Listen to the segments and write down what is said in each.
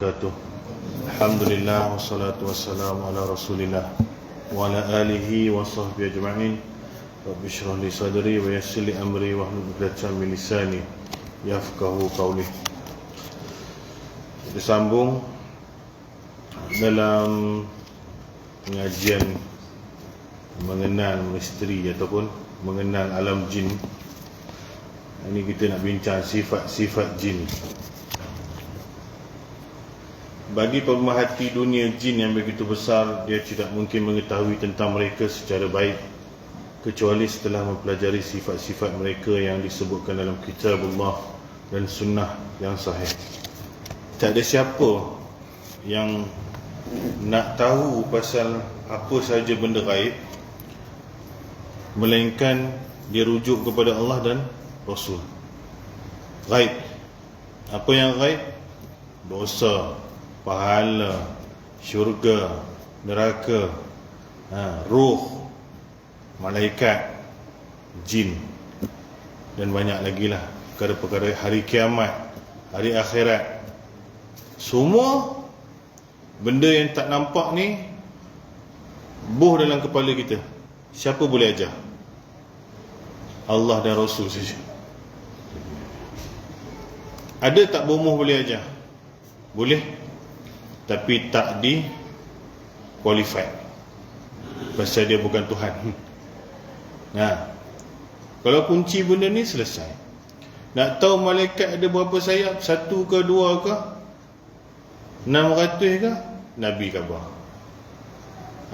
wabarakatuh. Alhamdulillah wassalatu wassalamu ala Rasulillah wa ala alihi wa sahbihi ajma'in. Rabbi shrah li sadri wa yassir li amri wa hlul 'uqdatam min lisani yafqahu qawli. Disambung dalam pengajian mengenal misteri ataupun mengenal alam jin. Ini kita nak bincang sifat-sifat jin. Bagi pemerhati dunia jin yang begitu besar, dia tidak mungkin mengetahui tentang mereka secara baik kecuali setelah mempelajari sifat-sifat mereka yang disebutkan dalam kitabullah dan sunnah yang sahih. Tak ada siapa yang nak tahu pasal apa sahaja benda gaib melainkan dia rujuk kepada Allah dan Rasul. Gaib, apa yang gaib? Dosa, pahala, syurga, neraka, roh, malaikat, jin, dan banyak lagi lah perkara-perkara hari kiamat, hari akhirat. Semua benda yang tak nampak ni boh dalam kepala kita. Siapa boleh ajar? Allah dan Rasul saja. Ada tak bomoh boleh ajar? Boleh, tapi tak di qualified pasal dia bukan Tuhan. Kalau kunci benda ni selesai. Nak tahu malaikat ada berapa sayap, 1 ke 2 ke 600 ke, Nabi khabar.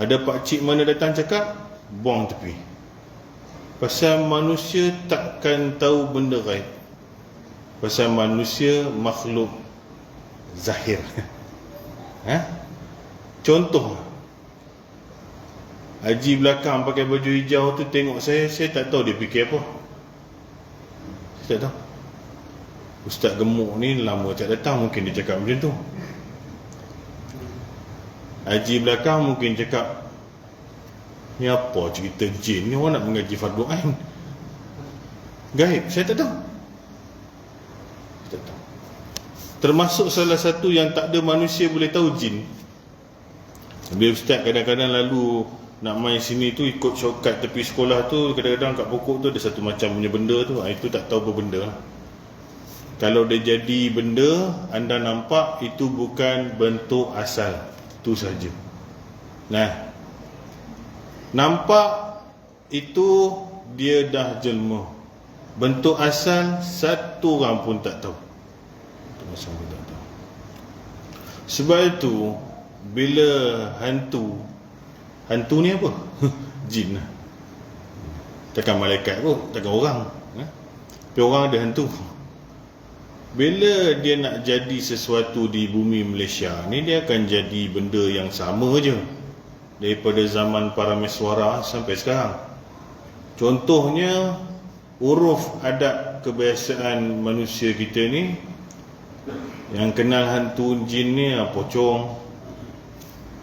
Ada pakcik mana datang cakap, buang tepi. Pasal manusia takkan tahu benda gaib. Pasal manusia makhluk zahir. Contoh, haji belakang pakai baju hijau tu tengok saya tak tahu dia fikir apa. Saya tak tahu. Ustaz gemuk ni lama tak datang, mungkin dia cakap macam tu. Haji belakang mungkin cakap, ni apa cerita jin ni, orang nak mengaji fardu ain. Gaib, saya tak tahu. Saya tak tahu. Termasuk salah satu yang tak ada manusia boleh tahu, jin. Bila ustaz kadang-kadang lalu nak main sini tu, ikut shortcut tepi sekolah tu, kadang-kadang kat pokok tu ada satu macam punya benda tu, itu tak tahu apa benda lah. Kalau dia jadi benda, anda nampak, itu bukan bentuk asal, itu saja. Nampak itu dia dah jelma. Bentuk asal satu orang pun tak tahu. Sebab itu bila hantu ni apa? Jin lah. Takkan malaikat pun, takkan orang. Tapi orang ada hantu. Bila dia nak jadi sesuatu di bumi Malaysia ni, dia akan jadi benda yang sama je daripada zaman para meswara sampai sekarang. Contohnya, uruf adat kebiasaan manusia kita ni, yang kenal hantu jin ni, pocong,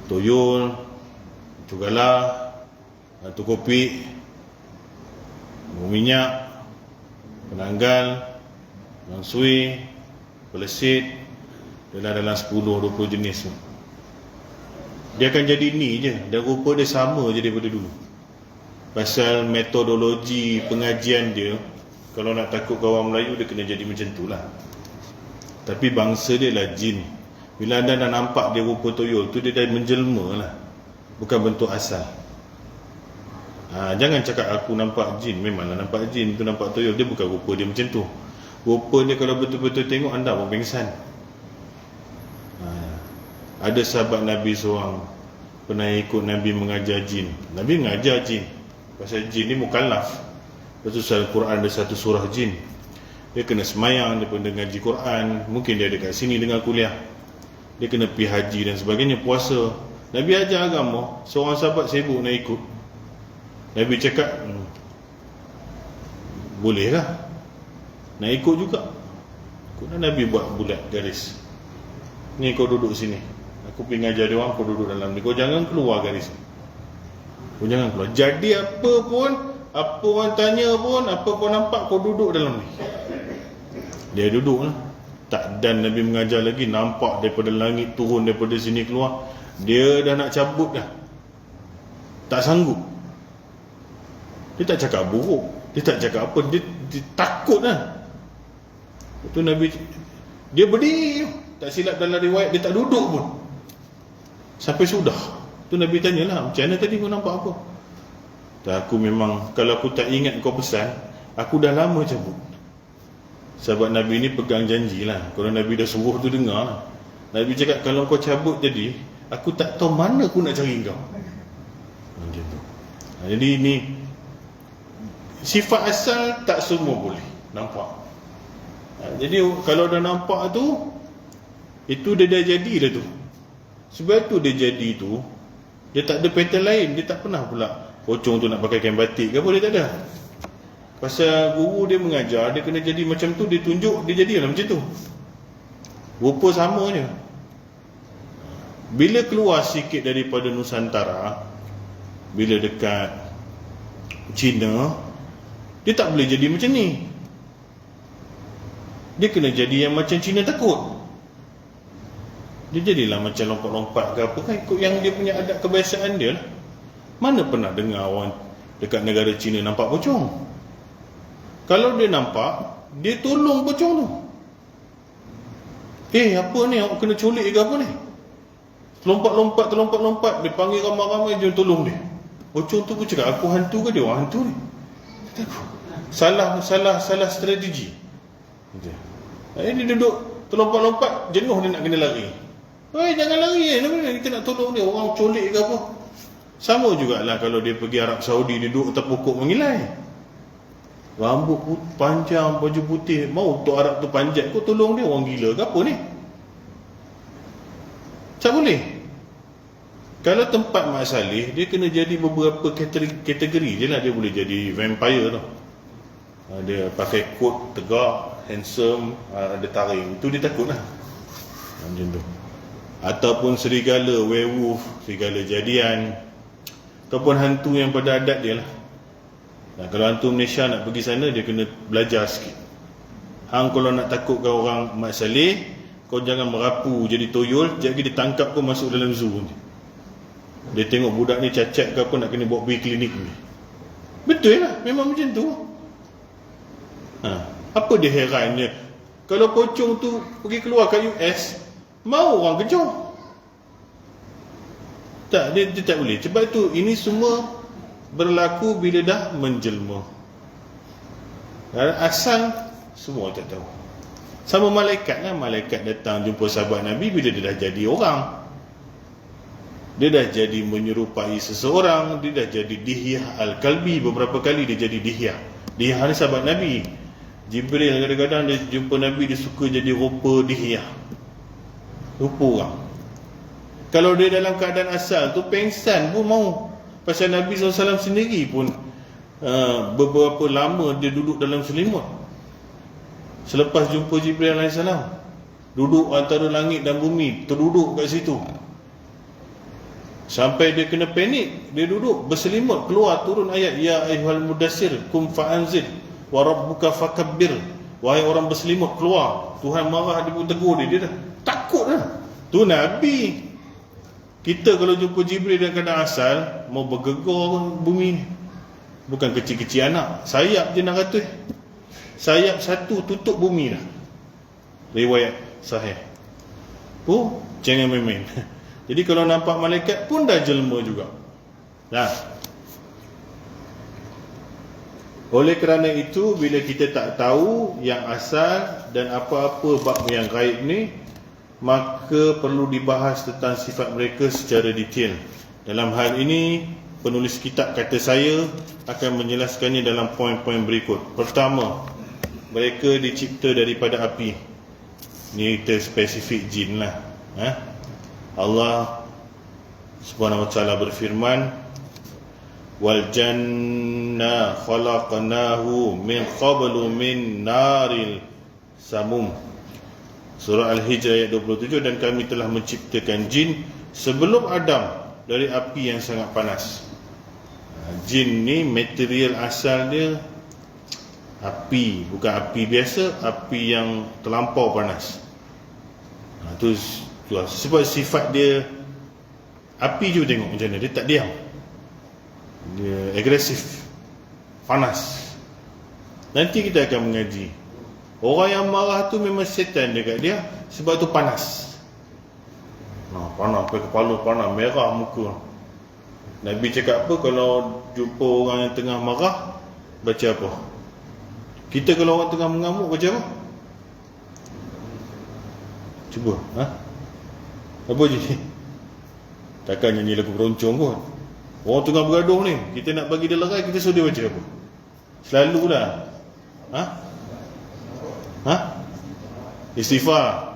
tuyul, hantu galah, hantu kopi, minyak, penanggal, langsui, pelesit, dalam 10-20 jenis. Dia akan jadi ni je, dan rupa dia sama je daripada dulu. Pasal metodologi pengajian dia, kalau nak takut kawan Melayu, dia kena jadi macam tu lah. Tapi bangsa dia lah jin. Bila anda dah nampak dia rupa tuyul tu, dia dah menjelma lah, bukan bentuk asal. Jangan cakap aku nampak jin. Memanglah nampak jin tu, nampak tuyul, dia bukan rupa dia macam tu. Rupa dia kalau betul-betul tengok, anda pun pengsan. Ada sahabat Nabi seorang pernah ikut Nabi mengajar jin. Nabi mengajar jin, pasal jin ni mukallaf. Lepas tu dalam Quran ada satu surah jin. Dia kena semayang, dia pun dengar ngaji Quran, mungkin dia ada kat sini dengar kuliah, dia kena pergi haji dan sebagainya, puasa. Nabi ajar agama, seorang sahabat sibuk nak ikut. Nabi cakap, boleh lah, nak ikut juga. Kemudian Nabi buat bulat garis, ni kau duduk sini, aku pergi ngajar dia orang, kau duduk dalam ni, kau jangan keluar garis ni, kau jangan keluar. Jadi apa pun, apa orang tanya pun, apa kau nampak, kau duduk dalam ni. Dia duduk lah. Tak dan Nabi mengajar lagi, nampak daripada langit turun, daripada sini keluar, dia dah nak cabut dah, tak sanggup. Dia tak cakap buruk, dia tak cakap apa, dia takut lah. Itu Nabi, dia berdiri, tak silap dalam riwayat dia tak duduk pun sampai sudah. Tu Nabi tanyalah, macam mana tadi kau nampak apa? Dan aku memang, kalau aku tak ingat kau pesan, aku dah lama cabut. Sahabat Nabi ni pegang janji lah. Kalau Nabi dah suruh tu dengar lah. Nabi cakap, kalau kau cabut tadi, aku tak tahu mana aku nak cari kau. Macam tu. Jadi ni sifat asal tak semua boleh nampak. Jadi kalau dah nampak tu, itu dia dah jadi dah tu. Sebab tu dia jadi tu, dia tak ada pattern lain. Dia tak pernah pula pocong tu nak pakai kain batik ke apa, dia tak ada. Pasal guru dia mengajar, dia kena jadi macam tu, dia tunjuk, dia jadilah macam tu. Rupa sama je. Bila keluar sikit daripada Nusantara, bila dekat China, dia tak boleh jadi macam ni. Dia kena jadi yang macam China takut. Dia jadilah macam lompat-lompat ke apa kan, ikut yang dia punya adat kebiasaan dia lah. Mana pernah dengar orang dekat negara China nampak pocong? Kalau dia nampak, dia tolong pocong tu. Apa ni, awak kena culik ke apa ni? Terlompat-lompat, dia panggil ramai-ramai, dia tolong dia. Pocong tu pun cakap, aku hantu ke dia orang hantu ni? Salah strategi. Dia duduk terlompat-lompat, jenuh dia nak kena lari. Jangan lari, kita nak tolong dia, orang colik ke apa. Sama jugalah kalau dia pergi Arab Saudi, dia duduk atas pokok mengilai. Rambut panjang, baju putih, mau Tok Arab tu panjat, kau tolong dia, orang gila ke apa ni? Tak boleh. Kalau tempat Mak Saleh, dia kena jadi beberapa kategori je lah. Dia boleh jadi vampire tu. Dia pakai coat tegak, handsome, ada taring, itu dia takut lah. Macam tu. Ataupun serigala, werewolf, serigala jadian, ataupun hantu yang pada adat dia lah. Kalau hantu Malaysia nak pergi sana, dia kena belajar sikit. Hang kalau nak takutkan orang Mat Saleh, kau jangan merapu jadi toyol, jadi dia tangkap kau masuk dalam zoo ni. Dia tengok budak ni cacat ke apa, nak kena bawa pergi klinik ni. Betul lah, memang macam tu. Apa dia herannya kalau pocong tu pergi keluar kat US, mau orang kejar? Tak, dia tak boleh. Sebab tu ini semua berlaku bila dah menjelma. Asal semua tak tahu. Sama malaikat lah. Malaikat datang jumpa sahabat Nabi bila dia dah jadi orang. Dia dah jadi menyerupai seseorang. Dia dah jadi Dihyah Al-Kalbi. Beberapa kali dia jadi Dihyah. Dihyah ni sahabat Nabi. Jibril kadang-kadang dia jumpa Nabi, dia suka jadi rupa Dihyah, rupa orang. Kalau dia dalam keadaan asal tu, pengsan pun mau. Pasal Nabi SAW sendiri pun beberapa lama dia duduk dalam selimut selepas jumpa Jibril AS. Duduk antara langit dan bumi, terduduk kat situ sampai dia kena panik. Dia duduk berselimut, keluar turun ayat, ya ayyuhal mudassir kum fa'anzir wa rabbuka fakabbir. Wahai orang berselimut, keluar, Tuhan marah, dia pun tegur dia dah takut lah. Tu Nabi. Kita kalau jumpa Jibril dalam keadaan asal, mau bergegar bumi ni. Bukan kecil-kecil anak, sayap je 600. Sayap satu tutup bumi dah. Riwayat sahih. Jangan main-main. Jadi kalau nampak malaikat pun dah jelma juga. Oleh kerana itu, bila kita tak tahu yang asal dan apa-apa bab yang gaib ni, maka perlu dibahas tentang sifat mereka secara detail. Dalam hal ini, penulis kitab kata saya akan menjelaskannya dalam poin-poin berikut. Pertama, mereka dicipta daripada api. Ini kita spesifik jin lah. Allah Subhanahu wa ta'ala berfirman, wal janna khalaqnahu min qablu min naril samum. Surah Al-Hijr ayat 27, dan kami telah menciptakan jin sebelum Adam dari api yang sangat panas. Jin ni material asal dia api, bukan api biasa, api yang terlampau panas. Tu lah. Sebab sifat dia api je, tengok macam mana dia tak diam, dia agresif, panas. Nanti kita akan mengaji orang yang marah tu memang syaitan dekat dia, sebab tu panas. Panas sampai kepala, panas, merah muka. Nabi cakap apa kalau jumpa orang yang tengah marah, baca apa? Kita kalau orang tengah mengamuk, baca apa? Cuba, apa je? Takkan nyanyi lagu keroncong kot. Orang tengah bergaduh ni, kita nak bagi dia lerai, kita suruh dia baca apa? Selalulah istighfar,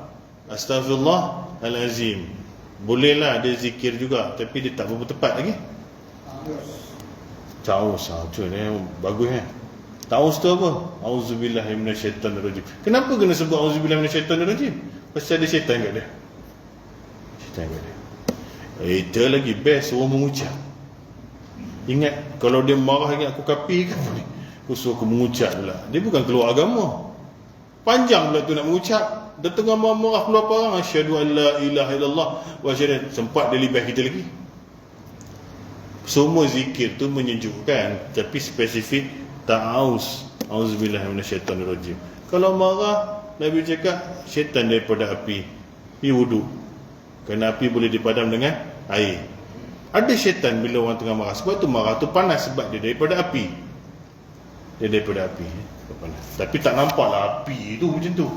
Astaghfirullahalazim. Bolehlah dia zikir juga, tapi dia tak berapa tepat lagi. Taus ni bagus Taus tu apa? Auzubillahi minasyaitanirrajim. Kenapa kena sebut auzubillahi minasyaitanirrajim? Pasal ada syaitan kat dia. Itu lagi best orang mengucap. Ingat, kalau dia marah, ingat aku kafir ke apa ni? Aku suruh aku mengucap pula. Dia bukan keluar agama. Panjang pula tu nak mengucap. Dia tengah marah keluar parang, asyhadu an la ilaha illallah wa asyhadu, sempat dia libas kita lagi. Semua zikir tu menyejukkan, tapi spesifik ta'awuz, auzubillahi minasyaitanirrajim. Kalau marah, Nabi cakap syaitan daripada api, pergi wuduk, kerana api boleh dipadam dengan air. Ada syaitan bila orang tengah marah, sebab tu marah tu panas, sebab dia daripada api. Panas. Tapi tak nampaklah api tu macam tu.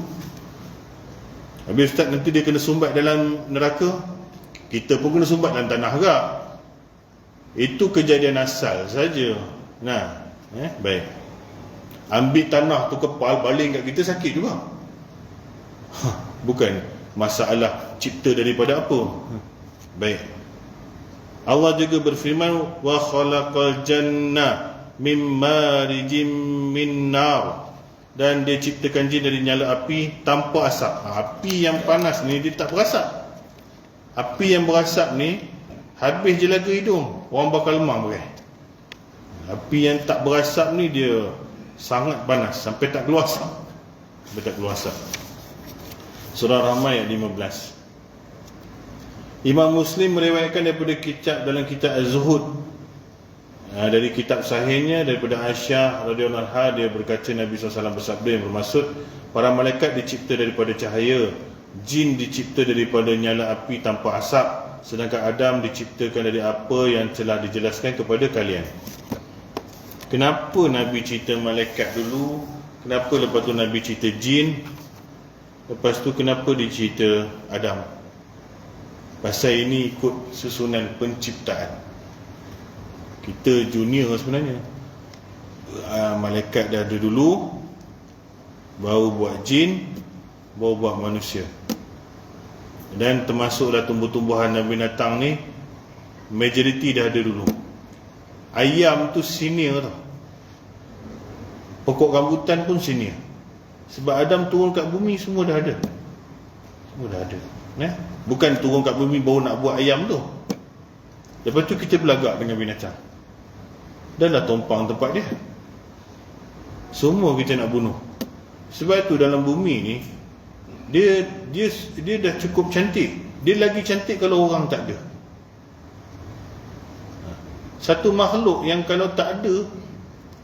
Habis ustaz, nanti dia kena sumbat dalam neraka, kita pun kena sumbat dalam tanah agak. Itu kejadian asal saja. Baik. Ambil tanah tu kepal, baling kat kita, sakit juga. Bukan masalah cipta daripada apa. Baik. Allah juga berfirman, wa khalaqal jannah mim marijim min nar. Dan dia ciptakan jin dari nyala api tanpa asap. Api yang panas ni dia tak berasap. Api yang berasap ni habis je lagu hidung, orang bakal lemah boleh. Api yang tak berasap ni dia sangat panas, sampai tak keluar asap. Surah Rahman ayat 15. Imam Muslim meriwayatkan daripada dalam kitab Az-Zuhud, dari kitab sahihnya daripada Aisyah radhiyallahu anha, dia berkata Nabi SAW bersabda yang bermaksud, para malaikat dicipta daripada cahaya, jin dicipta daripada nyala api tanpa asap, sedangkan Adam diciptakan dari apa yang telah dijelaskan kepada kalian. Kenapa Nabi cerita malaikat dulu? Kenapa lepas tu Nabi cerita jin? Lepas tu kenapa dia cerita Adam? Pasal ini ikut susunan penciptaan. Kita junior sebenarnya. Malaikat dah ada dulu, baru buat jin, baru buat manusia. Dan termasuklah tumbuh-tumbuhan dan binatang ni, majoriti dah ada dulu. Ayam tu senior tau. Pokok rambutan pun senior. Sebab Adam turun kat bumi, semua dah ada. Bukan turun kat bumi baru nak buat ayam tu. Lepas tu kita berlagak dengan binatang. Dah lah tumpang tempat dia. Semua kita nak bunuh. Sebab tu dalam bumi ni, dia dah cukup cantik. Dia lagi cantik kalau orang tak ada. Satu makhluk yang kalau tak ada,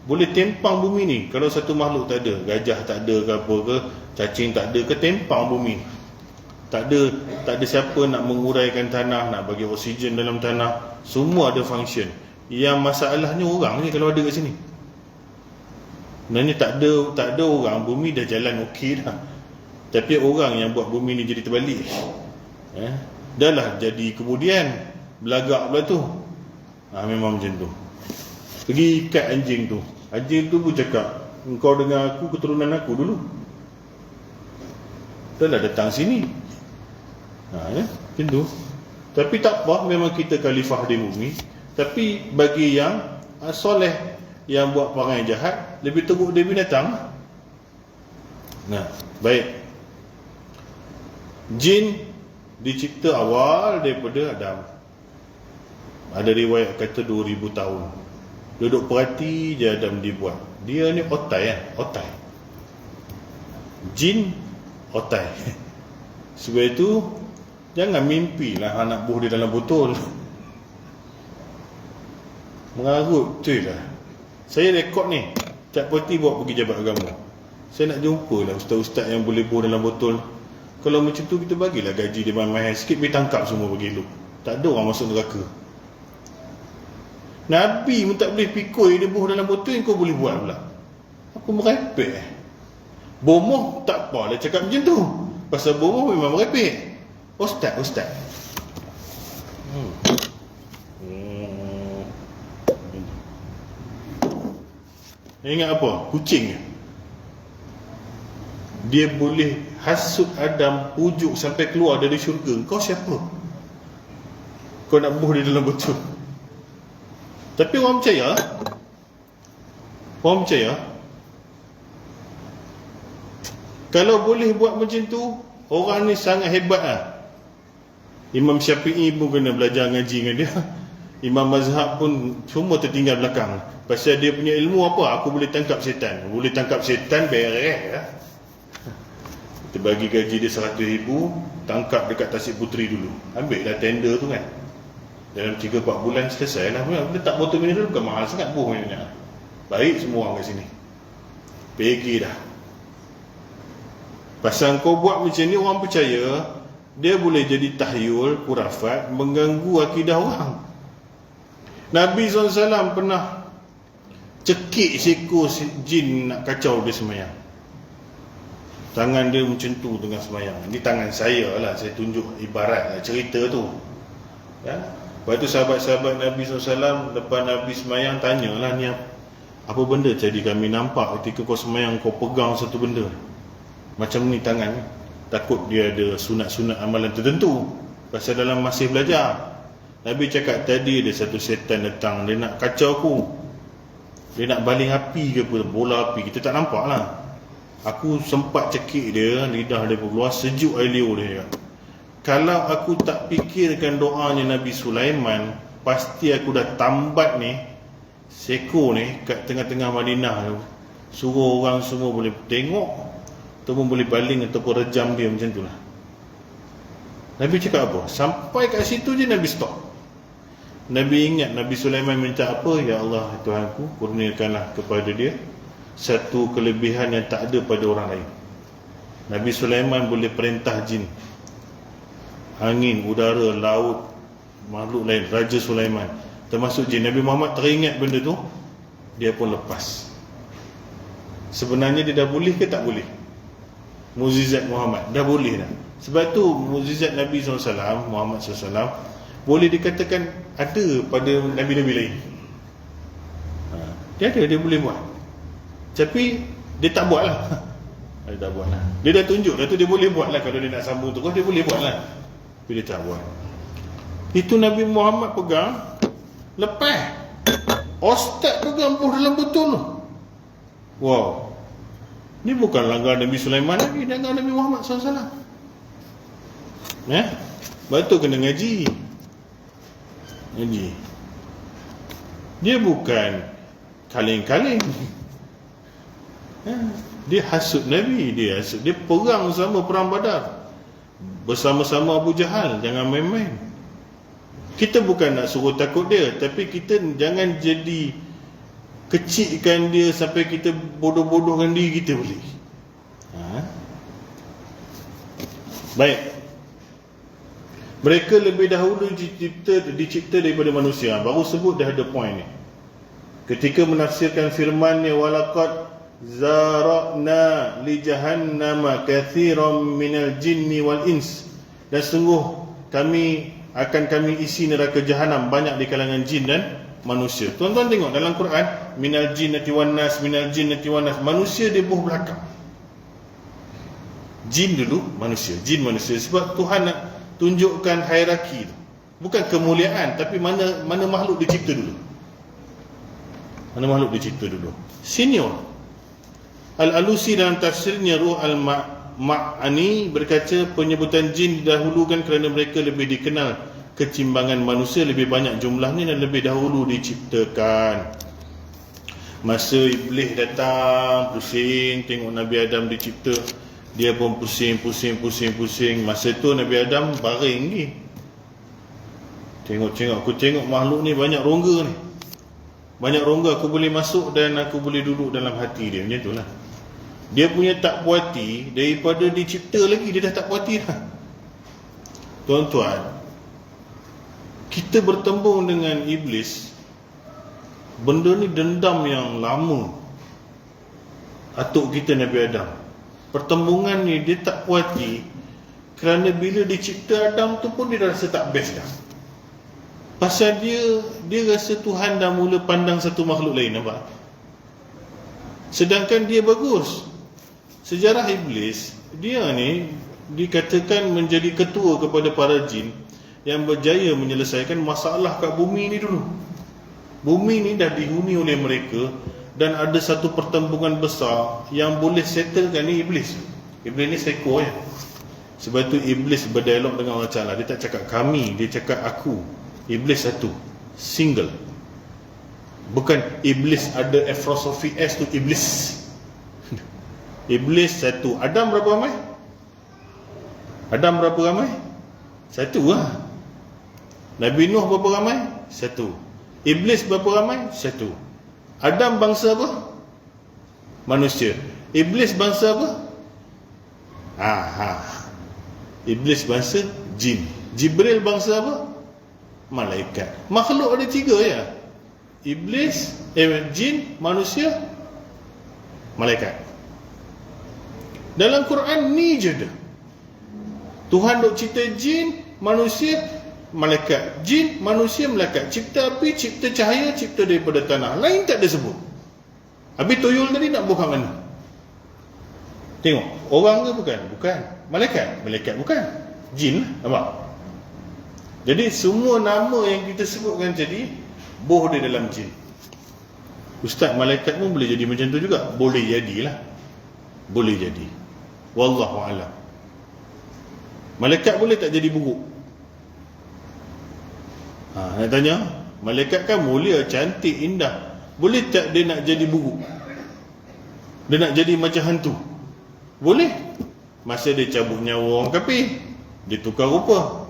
boleh tempang bumi ni. Kalau satu makhluk tak ada, gajah tak ada ke apa ke, cacing tak ada ke, tempang bumi. Tak ada siapa nak menguraikan tanah, nak bagi oksigen dalam tanah. Semua ada function. Yang masalahnya orang ni kalau ada kat sini. Sebenarnya tak ada orang, bumi dah jalan okey dah. Tapi orang yang buat bumi ni jadi terbalik. Dah lah jadi kemudian belagak pula tu. Memang macam tu. Pergi ikat anjing tu. Anjing tu pun cakap, engkau dengan aku, keturunan aku dulu. Dah lah datang sini. Macam tu. Tapi tak apa, memang kita khalifah di bumi. Tapi bagi yang soleh, yang buat perangai jahat, lebih teruk dia binatang. Baik. Jin dicipta awal daripada Adam. Ada riwayat kata 2000 tahun. Duduk perhati je Adam dibuat. Dia ni otai. Jin otai. Sebab itu jangan mimpilah anak buah di dalam botol. Mengarut tu lah. Saya rekod ni, Cak Poti bawa pergi jabat agama. Saya nak jumpa lah ustaz-ustaz yang boleh buah dalam botol. Kalau macam tu kita bagilah gaji dia mahal sikit, pergi tangkap semua bagi elok. Tak ada orang masuk neraka. Nabi pun tak boleh pikul dia buah dalam botol, kau boleh buat pula. Aku merepek. Bomoh tak apalah cakap macam tu. Pasal bomoh memang merepek. Ustaz. Ingat apa? Kucing. Dia boleh hasut Adam pujuk sampai keluar dari syurga. Kau siapa? Kau nak buah di dalam botol. Tapi orang percaya. Kalau boleh buat macam tu, orang ni sangat hebat lah. Imam Syafi'i pun kena belajar ngaji dengan dia. Imam Mazhab pun semua tertinggal belakang. Pasal dia punya ilmu apa? Aku boleh tangkap setan. Boleh tangkap setan, beres lah. Kita bagi gaji dia 100,000, tangkap dekat Tasik Puteri dulu. Ambil lah tender tu kan. Dalam 3-4 bulan selesai lah. Letak botol mineral bukan mahal sangat buah minyak. Baik semua orang kat sini. Pergi dah. Pasal kau buat macam ni, orang percaya dia boleh jadi tahyul, kurafat, mengganggu akidah orang. Nabi SAW pernah cekik seekor jin nak kacau dia semayang. Tangan dia macam tu tengah semayang. Ini tangan saya lah, saya tunjuk ibarat lah cerita tu ya? Lepas tu sahabat-sahabat Nabi SAW lepas Nabi semayang tanyalah, ni apa benda jadi kami nampak ketika kau semayang kau pegang satu benda macam ni tangan. Takut dia ada sunat-sunat amalan tertentu. Pasal dalam masih belajar, Nabi cakap tadi ada satu setan datang, dia nak kacau aku. Dia nak baling api ke apa, bola api, kita tak nampak lah. Aku sempat cekik dia, lidah dia keluar, sejuk air liur dia. Kalau aku tak fikirkan doanya Nabi Sulaiman, pasti aku dah tambat ni seko ni kat tengah-tengah Madinah. Suruh orang semua boleh tengok ataupun boleh baling ataupun rejam dia macam tu lah. Nabi cakap apa? Sampai kat situ je Nabi stop. Nabi ingat Nabi Sulaiman minta apa? Ya Allah Tuhanku, kurniakanlah kepada dia satu kelebihan yang tak ada pada orang lain. Nabi Sulaiman boleh perintah jin, angin, udara, laut, makhluk lain. Raja Sulaiman termasuk jin. Nabi Muhammad teringat benda tu, dia pun lepas. Sebenarnya dia dah boleh ke tak boleh? Mukjizat Muhammad dah boleh dah. Sebab tu mukjizat Nabi SAW, Muhammad SAW, boleh dikatakan ada pada Nabi-Nabi lain. Dia ada, dia boleh buat. Tapi dia tak buat lah. Dia tak buat lah. Dia dah tunjuk dah tu, dia boleh buat lah. Kalau dia nak sambung terus, dia boleh buat lah. Tapi dia tak buat. Itu Nabi Muhammad pegang, lepas Ustaz pegang buah dalam botol tu. Wow, ni bukan langgar Nabi Sulaiman lagi, langgar Nabi Muhammad SAW. Betul kena ngaji. Dia bukan kaleng-kaleng. Dia hasut Nabi, dia perang sama perang Badar bersama-sama Abu Jahal. Jangan main-main. Kita bukan nak suruh takut dia, tapi kita jangan jadi kecilkan dia sampai kita bodoh-bodohkan diri kita boleh. Baik. Mereka lebih dahulu dicipta daripada manusia. Baru sebut dah ada point ni. Ketika menafsirkan firman-Nya, walaqad zara'na li jahannama katsiran minal jinni wal ins. Dan sungguh kami isi neraka jahanam banyak di kalangan jin dan manusia. Tuan-tuan tengok dalam Quran, minal jinnati wan nas, minal jinnati wan nas. Manusia dia buh belakang. Jin dulu, manusia. Jin manusia. Sebab Tuhan nak tunjukkan hierarki tu. Bukan kemuliaan, tapi mana makhluk dicipta dulu. Mana makhluk dicipta dulu. Senior. Al-Alusi dalam tafsirnya Ruh Al-Ma'ani berkata penyebutan jin didahulukan kerana mereka lebih dikenal kecimbangan manusia, lebih banyak jumlahnya dan lebih dahulu diciptakan. Masa Iblis datang pusing tengok Nabi Adam dicipta, Dia pun pusing. Masa tu Nabi Adam baring lagi. Aku tengok makhluk ni banyak rongga ni. Banyak rongga, aku boleh masuk dan aku boleh duduk dalam hati dia. Macam tu lah. Dia punya tak puas hati, daripada dicipta lagi, dia dah tak puas hati dah. Tuan-tuan, kita bertembung dengan iblis, benda ni dendam yang lama. Atuk kita Nabi Adam, pertembungan ni dia tak puas hati, kerana bila dicipta Adam tu pun dia dah rasa tak best dah. Pasal dia rasa Tuhan dah mula pandang satu makhluk lain, nampak? Sedangkan dia bagus. Sejarah iblis, dia ni dikatakan menjadi ketua kepada para jin yang berjaya menyelesaikan masalah kat bumi ni dulu. Bumi ni dah dihuni oleh mereka, dan ada satu pertembungan besar yang boleh settlekan ni iblis. Iblis ni seko ya. Sebab tu iblis berdialog dengan Allah Ta'ala. Dia tak cakap kami, dia cakap aku. Iblis satu, single. Bukan iblis ada apostrophe S tu iblis. Iblis satu. Adam berapa ramai? Adam berapa ramai? Satu lah. Nabi Nuh berapa ramai? Satu. Iblis berapa ramai? Satu. Adam bangsa apa? Manusia. Iblis bangsa apa? Iblis bangsa jin. Jibril bangsa apa? Malaikat. Makhluk ada 3 ya. Iblis, jin, manusia, malaikat. Dalam Quran ni je dah. Tuhan duk cipta jin, manusia, malaikat. Jin, manusia, malaikat. Cipta api, cipta cahaya, cipta daripada tanah. Lain tak ada sebut. Habis tuyul tadi nak buka mana? Tengok, orang ke bukan? Bukan. Malaikat? Malaikat bukan. Jin, nampak? Jadi semua nama yang kita sebutkan tadi, boh dia dalam jin. Ustaz, malaikat pun boleh jadi macam tu juga? Boleh jadilah. Boleh jadi. Wallahu a'lam. Malaikat boleh tak jadi buruk? Nak tanya, malaikat kan mulia, cantik, indah. Boleh tak dia nak jadi buruk? Dia nak jadi macam hantu? Boleh. Masa dia cabut nyawa orang kafir, dia tukar rupa.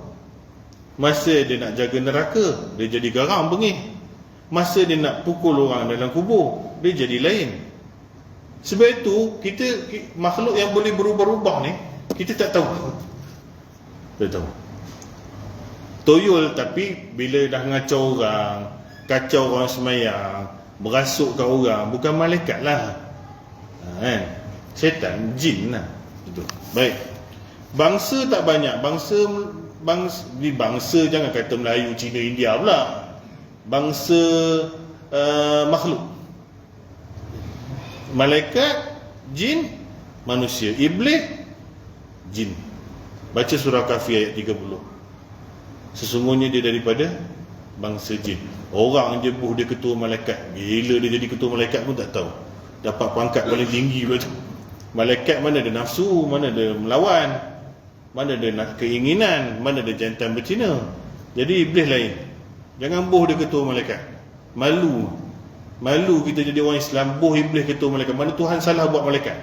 Masa dia nak jaga neraka, dia jadi garang bengih. Masa dia nak pukul orang dalam kubur, dia jadi lain. Sebab itu kita makhluk yang boleh berubah-ubah ni, kita tak tahu. Tak tahu. Toyol tapi bila dah ngacau orang, kacau orang semayang, merasukkan orang, bukan malaikat lah. Syaitan, jin lah. Itu. Baik. Bangsa tak banyak. Bangsa jangan kata Melayu, Cina, India pula. Bangsa makhluk. Malaikat, jin, manusia. Iblis, jin. Baca surah Kahfi ayat 30. Sesungguhnya dia daripada bangsa jin. Orang je buh dia ketua malaikat. Bila dia jadi ketua malaikat pun tak tahu. Dapat pangkat paling tinggi pula tu. Malaikat mana ada nafsu, mana ada melawan, mana ada nak keinginan, mana ada jantan betina. Jadi iblis lain. Jangan boh dia ketua malaikat. Malu kita jadi orang Islam, boh iblis ketua malaikat. Mana Tuhan salah buat malaikat,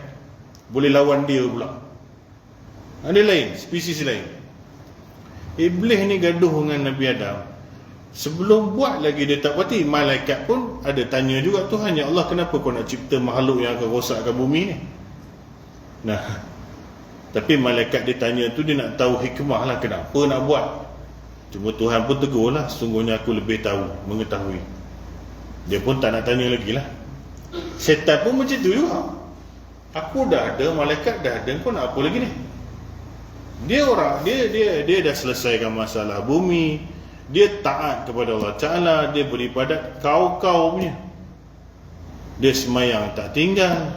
boleh lawan dia pula. Ada lain, spesies lain. Iblis ni gaduh dengan Nabi Adam. Sebelum buat lagi dia tak pati. Malaikat pun ada tanya juga Tuhan, ya Allah, kenapa kau nak cipta makhluk yang akan rosakkan bumi ni? Nah, tapi malaikat dia tanya tu, dia nak tahu hikmah lah kenapa nak buat. Cuma Tuhan pun tegur lah, sungguhnya aku lebih tahu, mengetahui. Dia pun tak nak tanya lagi lah. Syaitan pun macam tu juga. Aku dah ada, malaikat dah ada, kau nak apa lagi ni? Dia dah selesaikan masalah bumi. Dia taat kepada Allah Ta'ala. Dia beribadat kau punya. Dia semayang tak tinggal.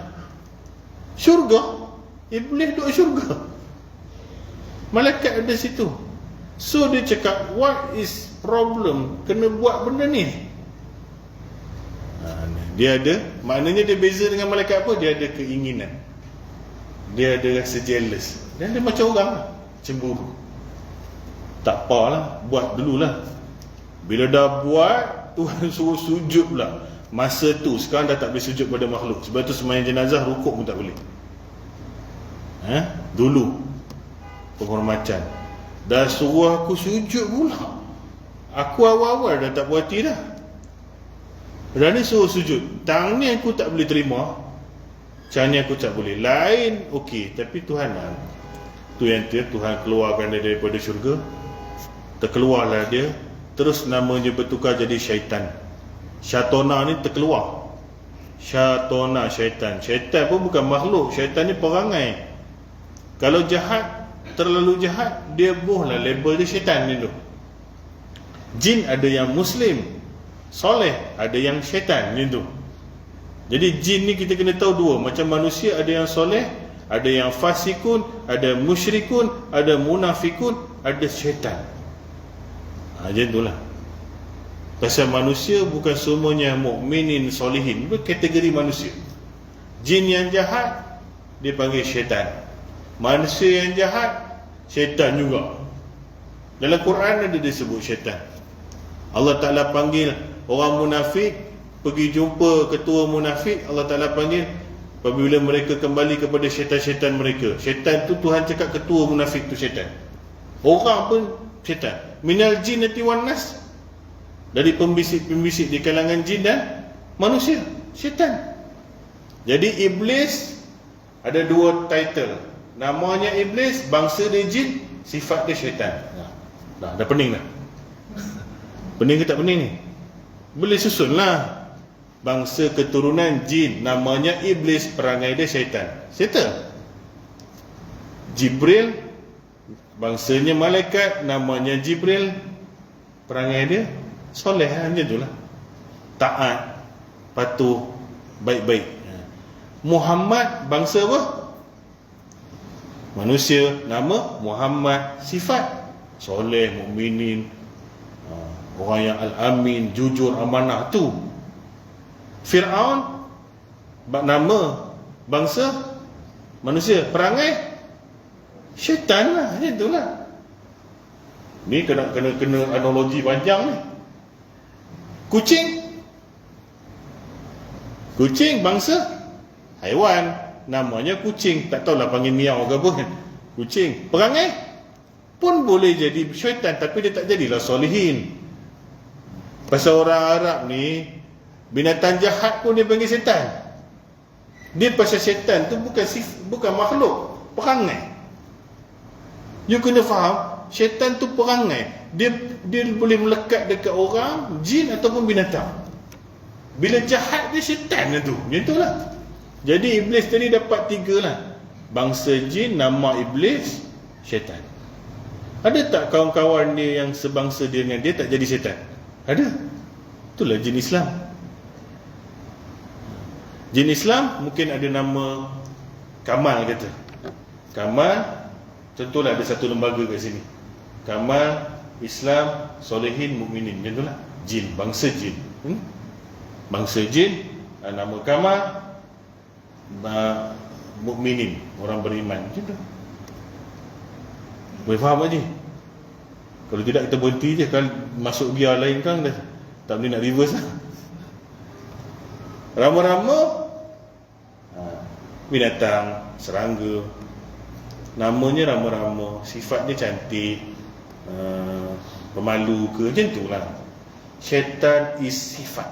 Syurga, iblis duduk syurga, malaikat ada situ. So dia cakap, what is problem? Kena buat benda ni. Dia ada, maknanya dia beza dengan malaikat apa? Dia ada keinginan, dia ada rasa jealous, dan dia macam orang lah, cemburu. Tak apalah, buat dululah. Bila dah buat, Tuhan suruh sujud pula. Masa tu, sekarang dah tak boleh sujud pada makhluk. Sebab tu sembahyang jenazah, rukuk pun tak boleh. Dulu penghormatan. Dah suruh aku sujud pula. Aku awal-awal dah tak puas hati dah. Dah ni suruh sujud, tang ni aku tak boleh terima, macam ni aku tak boleh. Lain okey, tapi Tuhan lah, tu yang Tuhan keluarkan dia daripada syurga, terkeluarlah dia. Terus namanya bertukar jadi syaitan. Syatona ni terkeluar. Syatona, syaitan. Syaitan pun bukan makhluk, syaitan ni perangai. Kalau jahat, terlalu jahat, dia bohlah label dia syaitan ni tu. Jin ada yang Muslim soleh, ada yang syaitan ni tu. Jadi jin ni kita kena tahu dua. Macam manusia ada yang soleh, ada yang fasikun, ada musyrikun, ada munafikun, ada syaitan. Macam itulah. Pasal manusia bukan semuanya mukminin solihin, itu kategori manusia. Jin yang jahat dia panggil syaitan. Manusia yang jahat syaitan juga. Dalam Quran ada disebut syaitan. Allah Ta'ala panggil orang munafik, pergi jumpa ketua munafik, Allah Ta'ala panggil apabila mereka kembali kepada syaitan-syaitan mereka. Syaitan tu Tuhan cakap ketua munafik tu syaitan. Orang pun syaitan. Minal jinnati wan nas, dari pembisik-pembisik di kalangan jin dan manusia, syaitan. Jadi iblis ada dua title. Namanya iblis, bangsa dia jin, sifat dia syaitan. Dah pening dah. Pening ke tak pening ni? Boleh susun lah. Bangsa keturunan jin, namanya iblis, perangai dia syaitan. Syaitan. Jibril, bangsanya malaikat, namanya Jibril, perangai dia soleh, macam itulah. Taat, patuh, baik-baik. Muhammad, bangsa apa? Manusia, nama Muhammad, sifat soleh, mukminin, orang yang al-amin, jujur, amanah tu. Fir'aun, nama bangsa manusia, perangai syaitan lah, macam itulah. Ni kena analogi panjang ni. Kucing bangsa haiwan, namanya kucing, tak tahulah panggil miau ke apa kan. Kucing, perangai pun boleh jadi syaitan, tapi dia tak jadilah solihin. Pasal orang Arab ni, binatang jahat pun dia panggil syaitan. Dia pasal syaitan tu bukan makhluk, perangai. You kena faham, syaitan tu perangai. Dia boleh melekat dekat orang, jin ataupun binatang. Bila jahat dia syaitan tu, macam itulah. Jadi iblis tadi dapat tiga lah. Bangsa jin, nama iblis, syaitan. Ada tak kawan-kawan dia yang sebangsa dia dengan dia tak jadi syaitan? Ada. Itulah jin Islam. Jin Islam mungkin ada nama Kamal kata. Kamal, contohlah ada satu lembaga kat sini. Kamal, Islam, Solehin, Mukminin. Macam itulah. Jin, bangsa jin. Bangsa jin, nama Kamal, Mukminin, orang beriman. Macam tu. Boleh faham tak, kalau tidak kita berhenti je. Kalau masuk biar lain kan dah tak boleh nak reverse lah. Rama-rama binatang, serangga, namanya rama-rama, sifat dia cantik, pemalu ke, macam tu lah. Syaitan is sifat.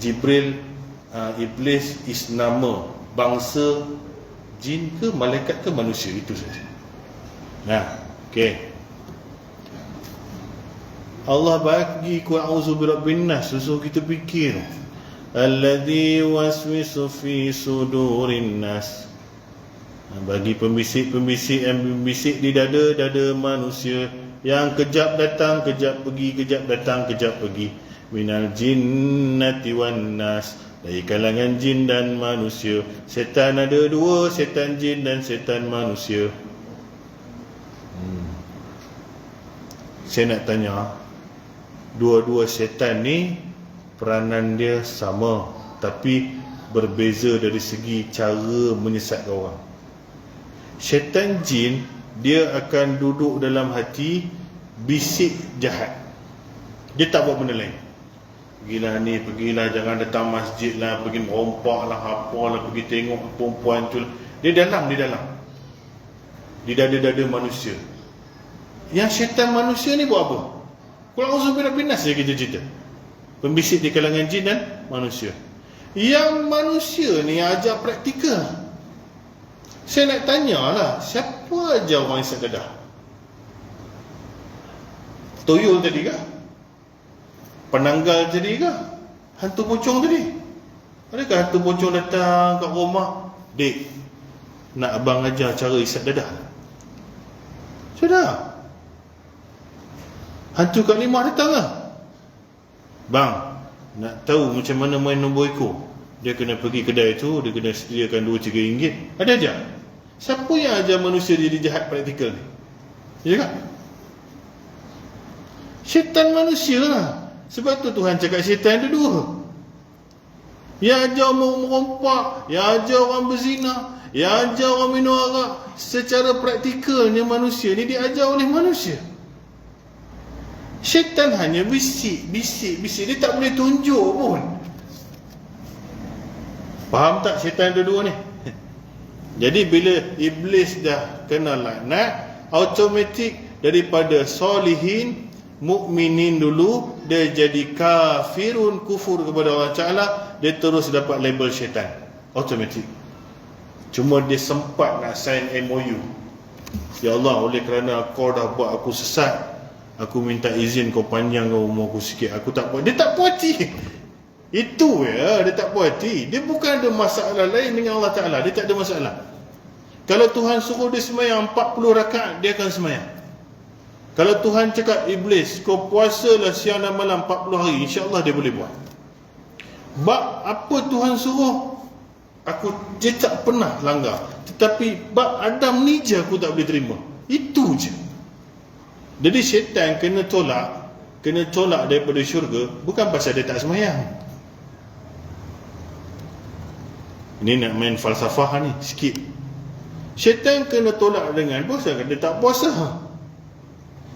Jibril, iblis is nama. Bangsa jin ke, malaikat ke, manusia, itu saja. Nah, okey. Allah bagi qul a'udzu birabbin nas, suruh kita fikir. Alladzi waswisu fi sudurin nas. Bagi pembisik-pembisik yang membisik di dada-dada manusia, yang kejap datang, kejap pergi, kejap datang, kejap pergi. Minal jinnati wan nas, dari kalangan jin dan manusia. Setan ada dua, setan jin dan setan manusia. Saya nak tanya, dua-dua setan ni peranan dia sama, tapi berbeza dari segi cara menyesatkan orang. Syaitan jin, dia akan duduk dalam hati, bisik jahat. Dia tak buat benda lain. Pergilah ni, pergilah, jangan datang masjid lah, pergi merompak lah, apalah, pergi tengok perempuan tu. Dia dalam di dada-dada manusia. Yang syaitan manusia ni buat apa? Kurang usah binas je kita cerita. Pembisik di kalangan jin dan manusia. Yang manusia ni ajar praktikal. Saya nak tanyalah, siapa ajar orang isap dadah? Toyol tadi kah? Penanggal tadi kah? Hantu pocong tadi? Adakah hantu pocong datang kat rumah? Dek, nak abang ajar cara isap dadah? Sudah. Hantu kat limah datang lah. Bang, nak tahu macam mana main nombor ekor? Dia kena pergi kedai tu, dia kena sediakan RM2-3. Ada ajar? Siapa yang ajar manusia jadi jahat praktikal ni? Ya kan? Syaitan manusia lah. Sebab tu Tuhan cakap syaitan ada dua. Yang ajar orang merompak, yang ajar orang berzina, yang ajar orang minum arak. Secara praktikalnya manusia ni diajar oleh manusia. Syaitan hanya bisik. Dia tak boleh tunjuk pun. Faham tak syaitan dua-dua ni? Jadi bila iblis dah kena laknat, automatik daripada solihin, mukminin dulu, dia jadi kafirun, kufur kepada Allah Ta'ala, dia terus dapat label syaitan. Automatik. Cuma dia sempat nak sign MOU. Ya Allah, oleh kerana kau dah buat aku sesat, aku minta izin kau panjang umur aku sikit. Aku tak puas. Dia tak puas hati. Itu ya, dia tak puas hati. Dia bukan ada masalah lain dengan Allah Ta'ala. Dia tak ada masalah. Kalau Tuhan suruh dia semayang 40 rakaat, dia akan semayang. Kalau Tuhan cakap, iblis, kau puasalah siang dan malam 40 hari, insya-Allah dia boleh buat. Bab apa Tuhan suruh, dia tak pernah langgar. Tetapi bab Adam ni je aku tak boleh terima. Itu je. Jadi syaitan kena tolak daripada syurga, bukan pasal dia tak semayang. Ini nak main falsafah ni sikit. Syaitan kena tolak dengan puasa, dia tak puasa.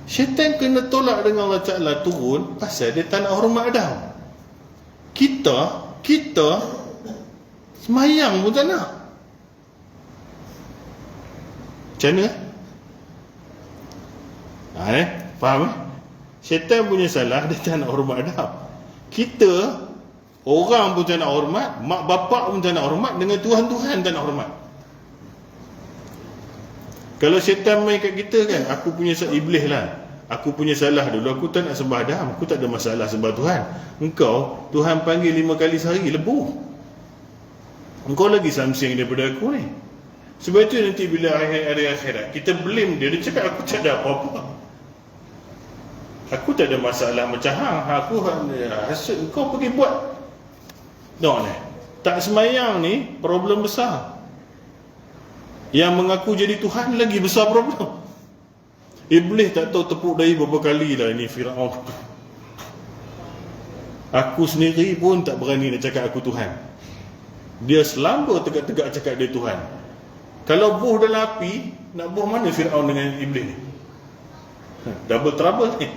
Syaitan kena tolak dengan Allah Ta'ala turun pasal dia tak nak hormat Adam. Kita semayang pun tak nak. Macam mana? Faham? Syaitan punya salah, dia tak nak hormat Adam. Kita, orang pun tak nak hormat, mak bapak pun tak nak hormat, dengan Tuhan-Tuhan tak nak hormat. Kalau syaitan main kat kita kan, aku punya iblis lah, aku punya salah dulu, aku tak nak sembah Adam, aku tak ada masalah sembah Tuhan. Engkau, Tuhan panggil 5 kali sehari, lebuh. Engkau lagi samsing daripada aku ni. Sebab itu nanti bila hari akhirat, kita blame dia, dia cakap aku tak ada apa-apa. Aku tak ada masalah macam aku hasut kau pergi buat. Tak semayang ni problem besar. Yang mengaku jadi Tuhan lagi besar problem. Iblis tak tahu tepuk dahi berapa kali lah ni Firaun. Aku sendiri pun tak berani nak cakap aku Tuhan. Dia selamba tegak-tegak cakap dia Tuhan. Kalau buh dalam api, nak buh mana Firaun dengan Iblis ni? Double trouble ni.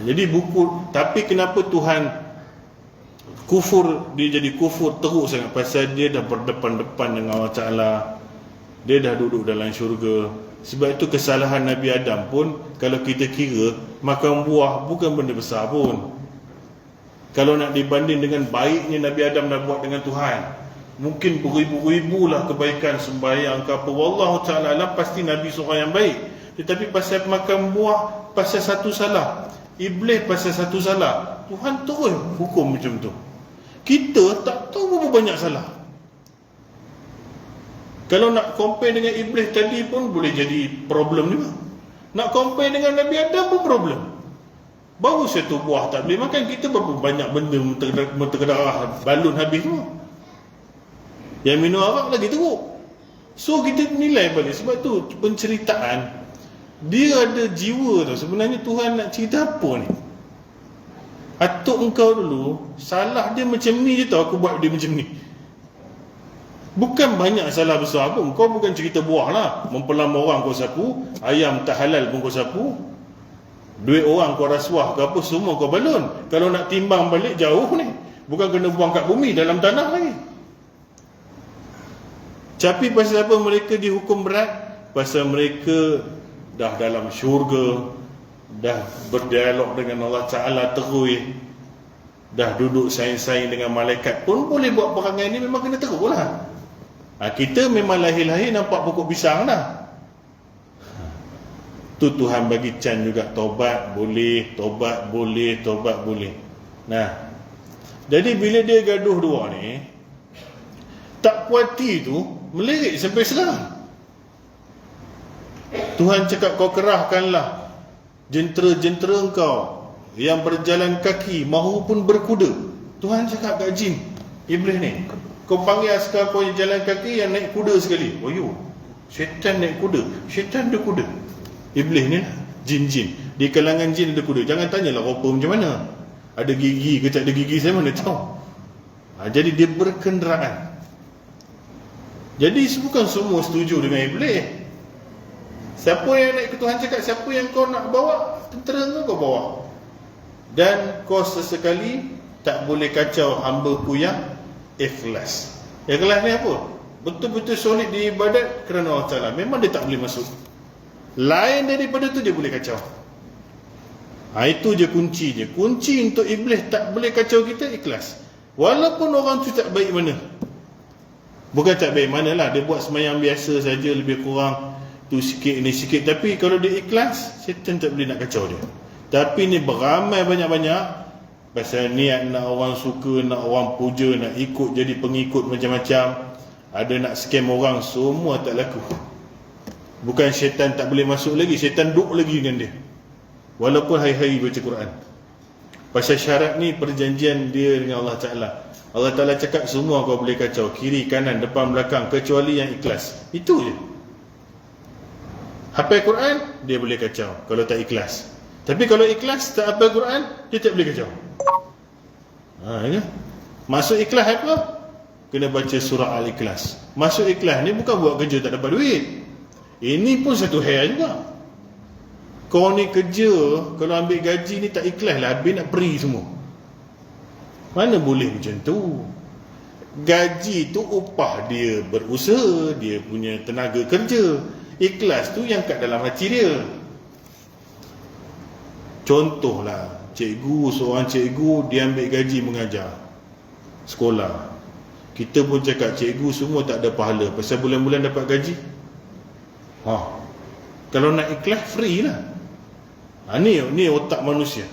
Jadi tapi kenapa Tuhan kufur, dia jadi kufur teruk sangat? Pasal dia dah berdepan-depan dengan Allah Ta'ala, dia dah duduk dalam syurga. Sebab itu kesalahan Nabi Adam pun, kalau kita kira, makan buah bukan benda besar pun. Kalau nak dibanding dengan baiknya Nabi Adam dah buat dengan Tuhan, mungkin beribu-ribu lah kebaikan, sembahyang ke apa, Wallahu Ta'ala alam, pasti Nabi seorang yang baik. Tetapi pasal makan buah, pasal satu salah, Iblis pasal satu salah, Tuhan terus hukum macam tu. Kita tak tahu berapa banyak salah. Kalau nak compare dengan Iblis tadi pun boleh jadi problem juga. Nak compare dengan Nabi Adam pun problem. Baru satu buah tak boleh makan, kita berapa banyak benda menterdarah balun habis tu. Yang minum arak lagi teruk. So kita nilai balik. Sebab tu penceritaan, dia ada jiwa tu. Sebenarnya Tuhan nak cerita apa ni? Atuk engkau dulu, salah dia macam ni je tau, aku buat dia macam ni. Bukan banyak salah besar pun. Kau bukan cerita buah lah, mempelam orang kau sapu, ayam tak halal pun kau sapu, duit orang kau rasuah ke apa, semua kau balun. Kalau nak timbang balik jauh ni, bukan kena buang kat bumi, dalam tanah lagi. Tapi pasal apa mereka dihukum berat? Pasal mereka dah dalam syurga, dah berdialog dengan Allah Ta'ala terus, dah duduk saing-saing dengan malaikat pun boleh buat perangai ni, memang kena teruk lah. Kita memang lahir-lahir nampak pokok pisang dah. Tu Tuhan bagi can juga, tobat boleh, tobat boleh, tobat boleh. Nah, jadi bila dia gaduh dua ni, tak puati tu melirik sampai sekarang. Tuhan cakap, kau kerahkanlah jentera-jentera engkau yang berjalan kaki mahupun berkuda. Tuhan cakap kat jin Iblis ni, kau panggil askar kau yang jalan kaki, yang naik kuda sekali. Oh yo, syaitan naik kuda, syaitan ada kuda. Iblis ni jin-jin, di kalangan jin ada kuda. Jangan tanyalah rupa macam mana, ada gigi ke tak ada gigi, saya mana tahu. Jadi dia berkenderaan. Jadi bukan semua setuju dengan Iblis. Siapa yang naik ke Tuhan cakap, siapa yang kau nak bawa, tentera kau bawa. Dan kau sesekali tak boleh kacau hamba-Ku yang ikhlas. Ikhlas ni apa? Betul-betul solid di ibadat kerana Allah Ta'ala. Memang dia tak boleh masuk. Lain daripada tu dia boleh kacau. Itu je kuncinya. Kunci untuk Iblis tak boleh kacau kita, ikhlas. Walaupun orang tu tak baik mana. Bukan tak baik mana lah, dia buat semayang biasa saja, lebih kurang tu sikit ni sikit. Tapi kalau dia ikhlas, syaitan tak boleh nak kacau dia. Tapi ni beramai banyak-banyak, pasal niat nak orang suka, nak orang puja, nak ikut jadi pengikut macam-macam. Ada nak scam orang, semua tak laku. Bukan syaitan tak boleh masuk lagi, syaitan duduk lagi dengan dia, walaupun hari-hari baca Quran. Pasal syarat ni perjanjian dia dengan Allah Ta'ala. Allah Ta'ala cakap semua kau boleh kacau, kiri, kanan, depan, belakang, kecuali yang ikhlas. Itu je. Hafal Quran, dia boleh kacau kalau tak ikhlas. Tapi kalau ikhlas tak hafal Quran, dia tak boleh kacau. Ya? Masuk ikhlas apa? Kena baca surah Al-Ikhlas. Masuk ikhlas ni bukan buat kerja tak dapat duit. Ini pun satu hal juga. Kau ni kerja, kalau ambil gaji ni tak ikhlas lah, habis nak peri semua. Mana boleh macam tu? Gaji tu upah dia berusaha, dia punya tenaga kerja. Ikhlas tu yang kat dalam hati dia. Contohlah, seorang cikgu dia ambil gaji mengajar sekolah. Kita pun cakap cikgu semua tak ada pahala, pasal bulan-bulan dapat gaji. Kalau nak ikhlas, free lah. Ni otak manusia.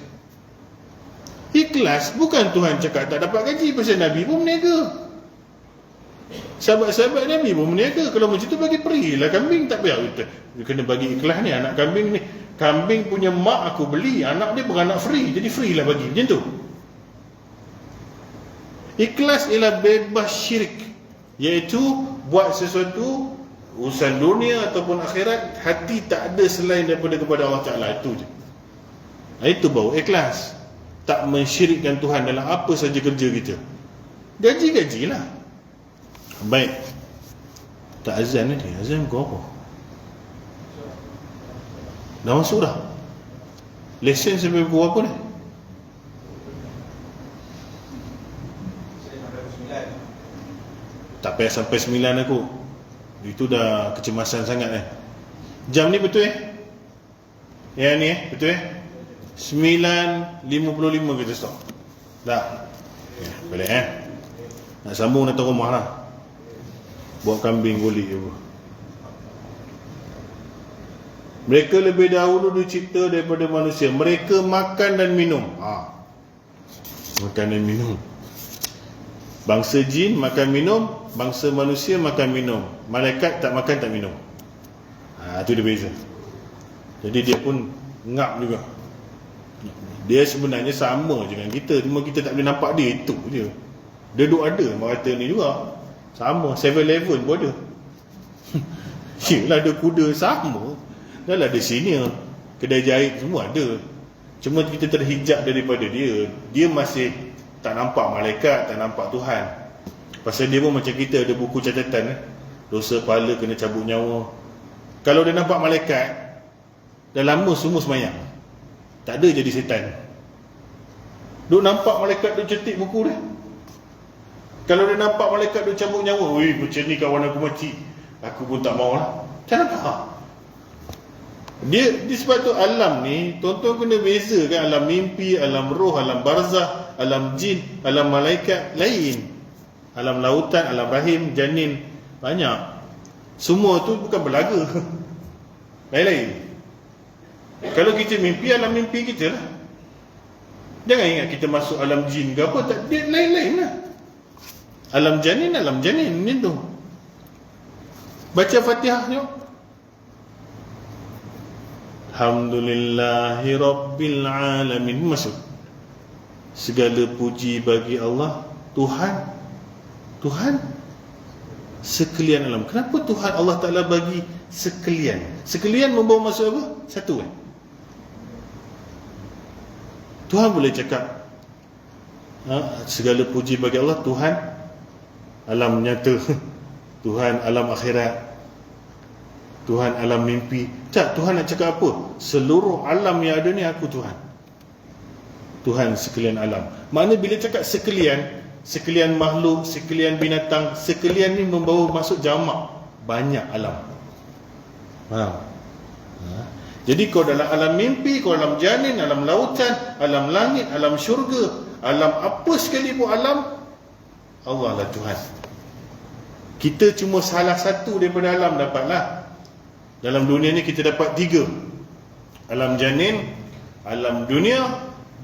Ikhlas bukan Tuhan cakap tak dapat gaji, pasal Nabi pun meniaga, sahabat-sahabat Nabi pun meniaga. Kalau macam tu bagi free lah kambing, tak payah kena bagi ikhlas ni. Anak kambing ni, kambing punya mak aku beli, anak dia beranak free, jadi free lah bagi. Macam tu. Ikhlas ialah bebas syirik, iaitu buat sesuatu urusan dunia ataupun akhirat, hati tak ada selain daripada kepada Allah Ta'ala. Itu je. Itu baru ikhlas. Tak mensyirikkan Tuhan dalam apa saja kerja kita. Gaji-gaji lah. Baik. Tak azan ni, azan kau apa? Dah masuk dah? Lesen sampai pukul apa ni? Tak payah sampai 9 aku. Itu dah kecemasan sangat Jam ni betul Yang ni betul 9.55 kita stop. Dah. Boleh nak sambung datang rumah lah. Buat kambing goli je. Mereka lebih dahulu dicipta daripada manusia. Mereka makan dan minum. Makan dan minum. Bangsa jin makan minum, bangsa manusia makan minum. Malaikat tak makan tak minum. Itu dia beza. Jadi dia pun ngap juga. Dia sebenarnya sama je dengan kita, cuma kita tak boleh nampak dia. Itu je. Dia duk ada merata ni juga. Sama, 7-Eleven pun ada. Yelah, ada kuda sama. Dah lah ada sini, kedai jahit semua ada. Cuma kita terhijab daripada dia. Dia masih tak nampak malaikat, tak nampak Tuhan. Pasal dia pun macam kita, ada buku catatan dosa pahala kena cabut nyawa. Kalau dia nampak malaikat, dah lama semua semayang, tak ada jadi setan. Duk nampak malaikat, duk cetik buku dia. Kalau dia nampak malaikat dia cabut nyawa, weh macam ni kawan aku mati, aku pun tak mau lah. Macam mana? Dia sebab tu alam ni, tuan-tuan kena bezakan alam mimpi, alam roh, alam barzah, alam jin, alam malaikat lain. Alam lautan, alam rahim, janin, banyak. Semua tu bukan belaga. Lain-lain. Kalau kita mimpi, alam mimpi kita lah. Jangan ingat kita masuk alam jin ke apa, tak, dia lain-lain lah. Alam janin ni tu. Baca Fatihah tengok. Alhamdulillahi Rabbil Alamin. Masuk. Segala puji bagi Allah, Tuhan sekalian alam. Kenapa Tuhan Allah Ta'ala bagi sekalian? Sekalian membawa maksud apa? Satu kan? Tuhan boleh cakap segala puji bagi Allah, Tuhan alam nyata, Tuhan alam akhirat, Tuhan alam mimpi. Tak, Tuhan nak cakap apa? Seluruh alam yang ada ni aku Tuhan. Tuhan sekalian alam. Maknanya bila cakap sekalian makhluk, sekalian binatang, sekalian ni membawa maksud jamak, banyak alam. Jadi kau dalam alam mimpi, kau alam janin, alam lautan, alam langit, alam syurga, alam apa sekalipun alam, Allah lah Tuhan. Kita cuma salah satu daripada alam dapatlah. Dalam dunia ni kita dapat 3. Alam janin, alam dunia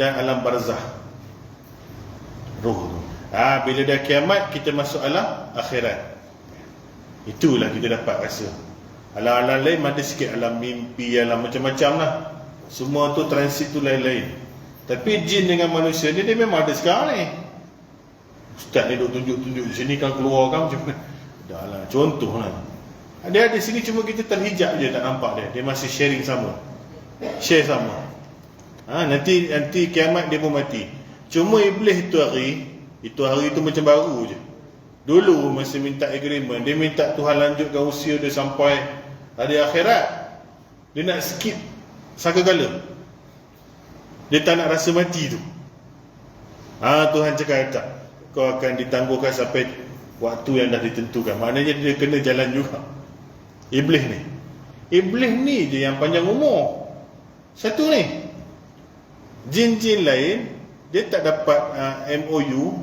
dan alam barzah, roh tu. Bila dah kiamat kita masuk alam akhirat. Itulah kita dapat rasa. Alam-alam lain ada sikit, alam mimpi, alam macam-macam lah. Semua tu transit tu lain-lain. Tapi jin dengan manusia ni dia memang ada sekarang ni. Ustaz ni duk tunjuk-tunjuk sini kan keluar kan macam mana. Dah lah, contoh lah. Dia ada sini cuma kita terhijab je tak nampak dia. Dia masih sharing sama. Share sama. Nanti kiamat dia pun mati. Cuma iblis itu hari tu macam baru je. Dulu masa minta agreement, dia minta Tuhan lanjutkan usia dia sampai hari akhirat. Dia nak skip sakakala. Dia tak nak rasa mati tu. Tuhan cakap tak, kau akan ditangguhkan sampai waktu yang dah ditentukan. Maknanya dia kena jalan juga. Iblis ni je yang panjang umur. Satu ni. Jin-jin lain dia tak dapat MOU,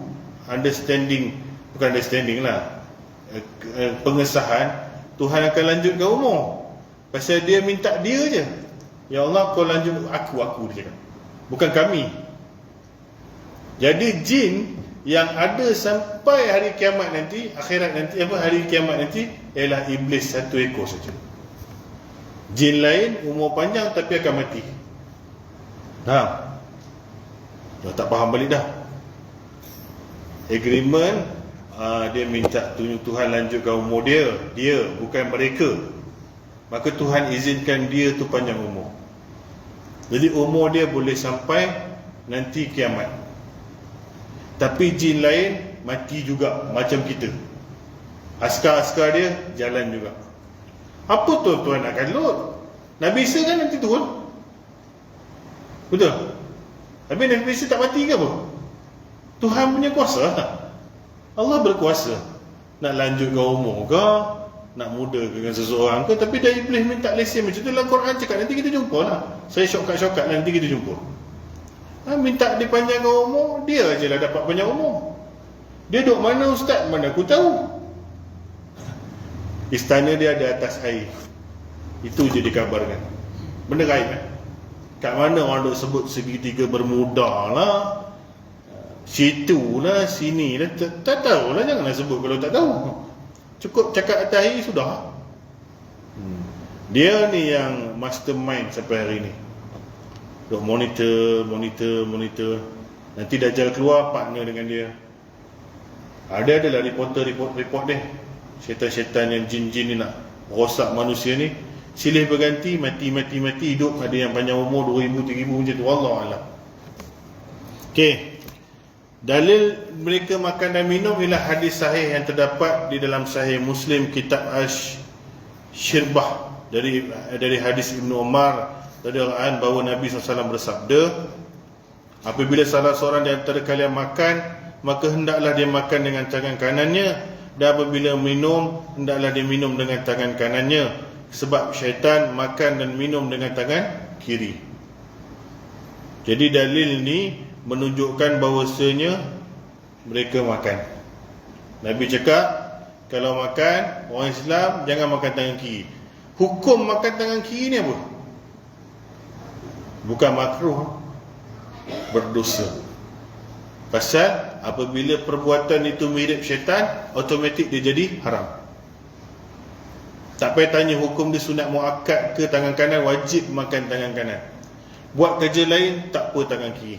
pengesahan Tuhan akan lanjutkan umur. Pasal dia minta dia je. Ya Allah kau lanjut aku dia cakap. Bukan kami. Jadi jin yang ada sampai hari kiamat nanti, hari kiamat nanti ialah iblis satu ekor saja. Jin lain umur panjang tapi akan mati. Dah tak faham balik dah. Agreement, dia minta Tuhan lanjutkan umur dia bukan mereka. Maka Tuhan izinkan dia tu panjang umur. Jadi umur dia boleh sampai nanti kiamat. Tapi jin lain mati juga macam kita. Askar-askar dia jalan juga. Apa tuan-tuan nak kalut? Nabi Isa kan nanti turun. Betul? Tapi Nabi Isa tak mati ke apa? Tuhan punya kuasa. Allah berkuasa. Nak lanjutkan umur ke, nak muda dengan seseorang ke. Tapi dah iblis minta lesen macam tu. Dalam Quran cakap nanti kita jumpa lah. Saya shortcut nanti kita jumpa. Minta dipanjangkan umur, dia je lah dapat panjang umur. Dia duduk mana ustaz? Mana aku tahu. Istana dia ada atas air. Itu je dikabarkan. Benda gaib kan? Kat mana orang duk sebut segitiga Bermuda lah, situ lah, sini lah, tak tahu lah. Janganlah sebut kalau tak tahu. Cukup cakap atas air sudah. Dia ni yang mastermind sampai hari ni. Duk monitor. Nanti Dajjal keluar, partner dengan dia. Ada adalah report dia. Syaitan-syaitan yang jin-jin ni nak rosak manusia ni, silih berganti, mati, hidup. Ada yang panjang umur 2000, 3000 macam tu. Wallahualam. Okey. Dalil mereka makan dan minum ialah hadis sahih yang terdapat di dalam Sahih Muslim, kitab Asy-Syirbah, dari hadis Ibnu Umar radhiyallahu anhu bahawa Nabi SAW bersabda, apabila salah seorang di antara kalian makan maka hendaklah dia makan dengan tangan kanannya, dan apabila minum, hendaklah dia minum dengan tangan kanannya, sebab syaitan makan dan minum dengan tangan kiri. Jadi dalil ni menunjukkan bahawasanya mereka makan. Nabi cakap, kalau makan, orang Islam jangan makan tangan kiri. Hukum makan tangan kiri ni apa? Bukan makruh, berdosa. Pasal apabila perbuatan itu mirip syaitan, automatik dia jadi haram. Tak payah tanya hukum dia sunat muakkad ke tangan kanan, wajib makan tangan kanan. Buat kerja lain, tak apa tangan kiri.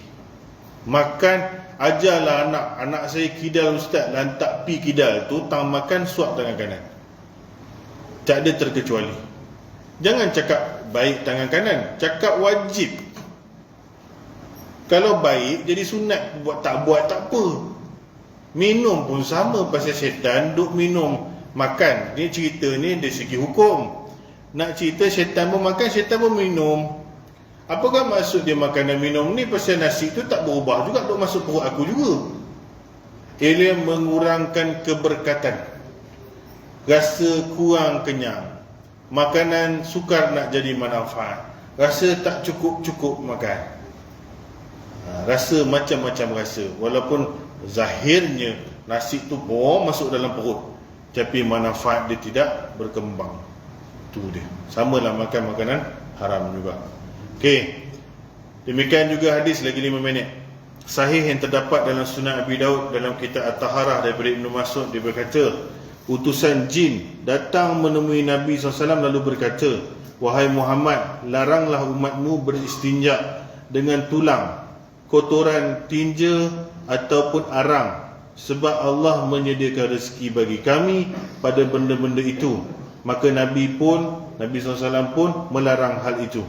Makan, ajarlah anak saya kidal ustaz, lantak pi kidal tu, tang makan suap tangan kanan. Tak ada terkecuali. Jangan cakap baik tangan kanan, cakap wajib. Kalau baik jadi sunat, buat tak apa. Minum pun sama, pasal syaitan duk minum makan. Ni cerita ni dari segi hukum. Nak cerita syaitan pun makan, syaitan pun minum. Apakah maksud dia makan dan minum ni? Pasal nasi tu tak berubah juga, duk masuk perut aku juga. Ia mengurangkan keberkatan, rasa kurang kenyang, makanan sukar nak jadi manfaat, rasa tak cukup makan, rasa macam-macam rasa. Walaupun zahirnya nasi tu masuk dalam perut, tapi manfaat dia tidak berkembang. Tu dia. Samalah makan makanan haram juga. Okey. Demikian juga hadis, lagi 5 minit. Sahih yang terdapat dalam Sunan Abi Daud dalam kitab At-Taharah daripada Ibnu Mas'ud, dia berkata, utusan jin datang menemui Nabi SAW lalu berkata, wahai Muhammad, laranglah umatmu beristinja dengan tulang, kotoran tinja ataupun arang, sebab Allah menyediakan rezeki bagi kami pada benda-benda itu. Maka Nabi SAW pun melarang hal itu.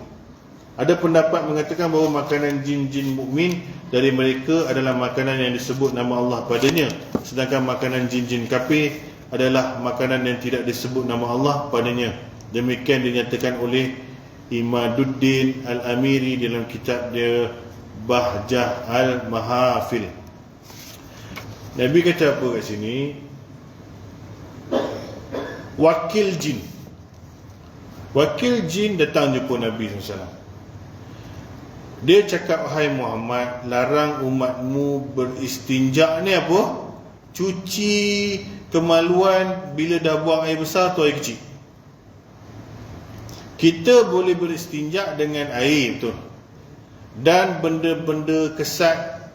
Ada pendapat mengatakan bahawa makanan jin-jin mukmin dari mereka adalah makanan yang disebut nama Allah padanya, sedangkan makanan jin-jin kafir adalah makanan yang tidak disebut nama Allah padanya. Demikian dinyatakan oleh Imaduddin Al-Amiri dalam kitab dia Bahjah Al-Mahafil. Nabi kata apa kat sini? Wakil jin datang jumpa Nabi SAW. Dia cakap, wahai Muhammad, larang umatmu beristinja ni apa? Cuci kemaluan bila dah buang air besar atau air kecil. Kita boleh beristinja dengan air, betul. Dan benda-benda kesat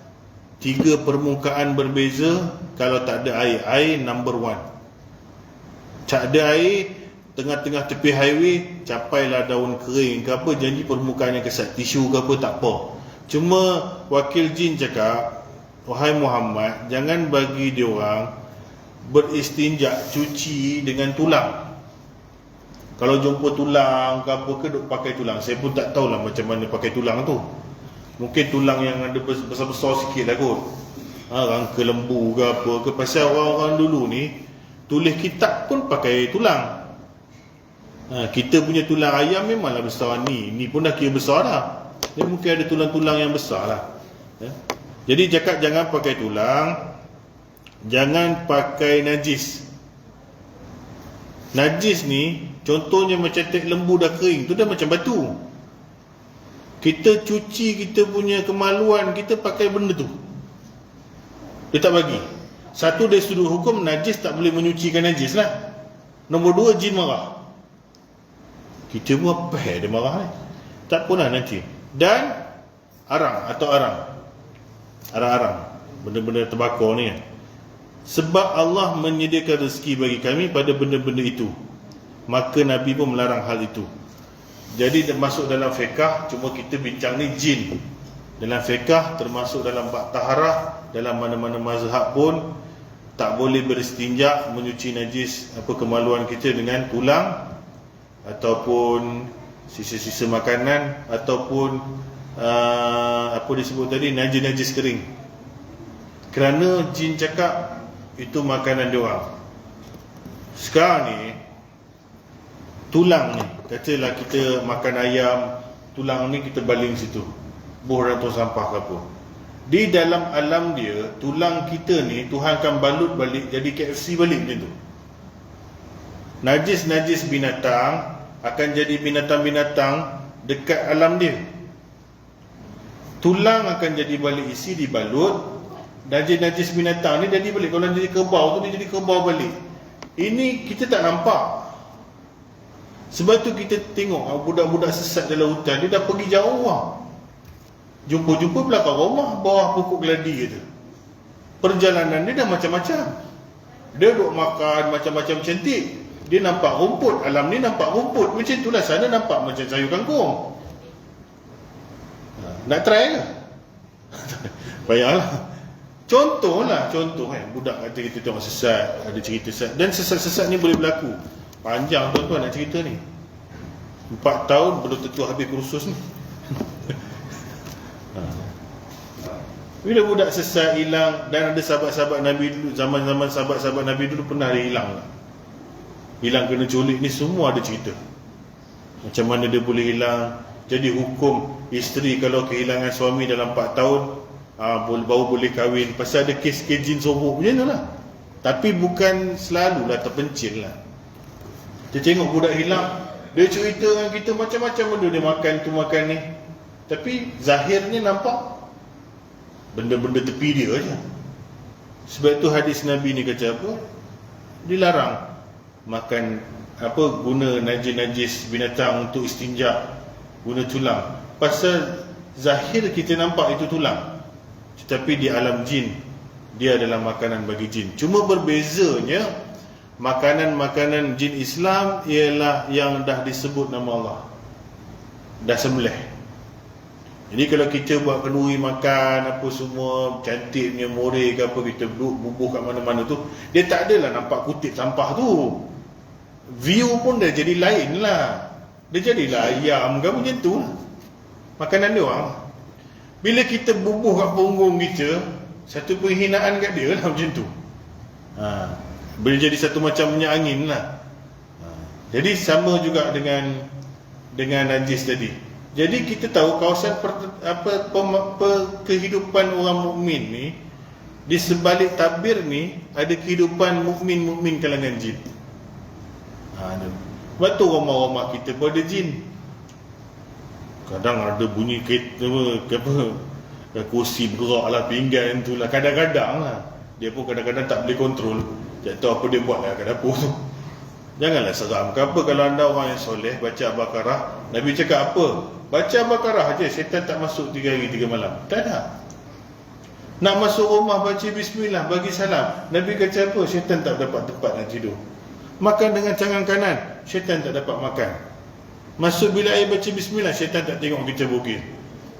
3 permukaan berbeza. Kalau tak ada air, air number 1. Tak ada air, tengah-tengah tepi highway, capailah daun kering ke apa, janji permukaan yang kesat, tisu ke apa, tak apa. Cuma wakil jin cakap, wahai Muhammad, jangan bagi dia orang beristinja, cuci dengan tulang. Kalau jumpa tulang ke apa ke, duk pakai tulang. Saya pun tak tahulah macam mana pakai tulang tu. Mungkin tulang yang ada besar-besar sikit lah kot, rangka lembu ke apa ke. Pasal orang-orang dulu ni tulis kitab pun pakai tulang. Kita punya tulang ayam memanglah besar ni. Ni pun dah kira besar dah. Dia mungkin ada tulang-tulang yang besar lah. Jadi cakap jangan pakai tulang, jangan pakai najis. Najis ni contohnya macam tek lembu dah kering tu, dah macam batu. Kita cuci kita punya kemaluan, kita pakai benda tu, dia tak bagi. Satu, dari sudut hukum, najis tak boleh menyucikan najis lah. Nombor 2, jin marah. Kita pun apa dia marah ni? Tak pun lah nanti. Dan arang, benda-benda terbakar ni kan. Sebab Allah menyediakan rezeki bagi kami pada benda-benda itu, maka Nabi pun melarang hal itu. Jadi termasuk dalam fiqah, cuma kita bincang ni jin. Dalam fiqah termasuk dalam bab taharah, dalam mana-mana mazhab pun tak boleh beristinja, menyuci najis apa kemaluan kita dengan tulang ataupun sisa-sisa makanan ataupun apa disebut tadi, najis-najis kering. Kerana jin cakap itu makanan dia orang. Sekarang ni tulang ni, katalah kita makan ayam, tulang ni kita baling situ, buang dalam tong sampah ke apa. Di dalam alam dia, tulang kita ni Tuhan akan balut balik jadi KFC balik macam tu. Najis-najis binatang akan jadi binatang-binatang dekat alam dia. Tulang akan jadi balik isi dibalut, najis-najis binatang ni jadi balik. Kalau jadi kerbau tu dia jadi kerbau balik. Ini kita tak nampak. Sebab tu kita tengok budak-budak sesat dalam hutan, dia dah pergi jauh lah. Jumpa-jumpa belakang rumah, bawah pokok geladi kata. Perjalanan dia dah macam-macam. Dia duk makan macam-macam cantik. Dia nampak rumput, alam ni nampak rumput. Macam itulah sana nampak macam sayur kangkung. Nak try ke? Payahlah. Contoh kan, budak kata kita tengok sesat, ada cerita sesat. Dan sesat-sesat ni boleh berlaku. Panjang tuan-tuan nak cerita ni. 4 tahun belum tentu habis kursus ni. Bila budak sesat hilang, dan ada sahabat-sahabat Nabi dulu, zaman-zaman sahabat-sahabat Nabi dulu pernah dia hilang. Hilang kena culik ni semua ada cerita. Macam mana dia boleh hilang. Jadi hukum isteri kalau kehilangan suami dalam 4 tahun baru boleh kahwin. Pasal ada kes-kes jin sorok macam tu lah. Tapi bukan selalulah terpencil lah. Dia tengok budak hilang, dia cerita dengan kita macam-macam benda. Dia makan tu makan ni, tapi zahirnya nampak benda-benda tepi dia je. Sebab tu hadis Nabi ni kata apa? Dilarang makan guna najis-najis binatang untuk istinja, guna tulang. Pasal zahir kita nampak itu tulang, tetapi di alam jin dia adalah makanan bagi jin. Cuma berbezanya makanan-makanan jin Islam ialah yang dah disebut nama Allah, dah sembelih. Jadi kalau kita buat kenduri makan apa semua cantiknya more ke apa, kita bubuh kat mana-mana tu, dia tak adalah nampak kutip sampah tu. View pun dah jadi lain lah. Dia jadilah ayam ke macam tu lah. Makanan dia orang. Bila kita bubuh kat punggung kita, satu penghinaan kat dia lah macam tu. Boleh jadi satu macam minyak angin lah. Jadi sama juga dengan najis tadi. Jadi kita tahu kawasan kehidupan orang mukmin ni, di sebalik tabir ni ada kehidupan mukmin-mukmin kalangan jin. Sebab tu rumah-rumah kita pun ada jin. Kadang ada bunyi kereta kursi bergerak lah, pinggan tu lah. Kadang-kadang lah dia pun kadang-kadang tak boleh kontrol. Tak tahu apa dia buat lah kat dapur tu. Janganlah seram ke apa. Kalau anda orang yang soleh, baca Al-Baqarah, Nabi cakap apa? Baca Al-Baqarah aja, syaitan tak masuk 3 hari 3 malam. Tak ada. Nak masuk rumah baca bismillah, bagi salam, Nabi kata apa? Syaitan tak dapat tempat nak tidur. Makan dengan tangan kanan, syaitan tak dapat makan. Masuk bilik air baca bismillah, syaitan tak tengok kita bogil.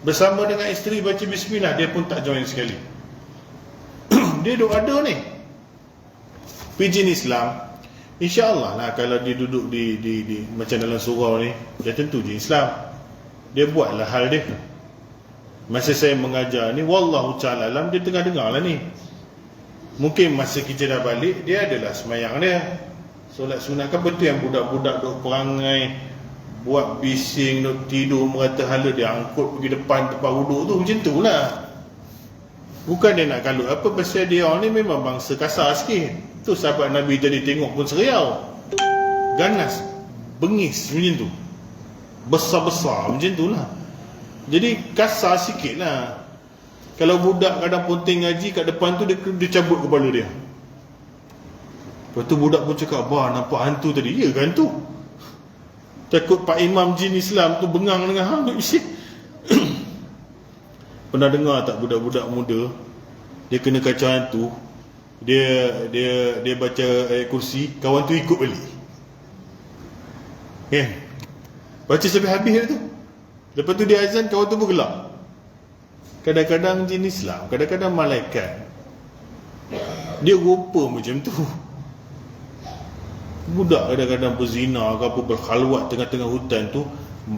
Bersama dengan isteri baca bismillah, dia pun tak join sekali. Dia duk ada ni. Pijin Islam, insya-Allah lah kalau dia duduk di macam dalam surau ni, dia tentu je Islam. Dia buatlah hal dia. Masa saya mengajar ni, wallahu ta'ala alam, dia tengah dengar lah ni. Mungkin masa kita dah balik, dia adalah semayang dia. Solat sunat kan betul yang budak-budak duk perangai, buat bising, duk tidur merata hala, dia angkut pergi depan tempat wuduk tu, macam tu lah. Bukan dia nak kalut apa, pasal dia orang ni memang bangsa kasar sikit. Tu sahabat Nabi tadi tengok pun seriau, ganas, bengis macam tu, besar-besar macam tu lah. Jadi kasar sikit lah. Kalau budak kadang ponting ngaji kat depan tu, dia cabut kepala dia. Lepas tu budak pun cakap, "Bah, nampak hantu tadi." Ya kan hantu. Takut Pak Imam jin Islam tu bengang dengan hang tu isi. Pernah dengar tak budak-budak muda dia kena kacau hantu, dia baca ayat kursi, kawan tu ikut balik. Baca sampai habis tu. Lepas tu dia azan, kawan tu pun gelak. Kadang-kadang jin Islam, kadang-kadang malaikat, dia rupa macam tu. Budak kadang-kadang berzina ke apa, berkhalwat tengah-tengah hutan tu,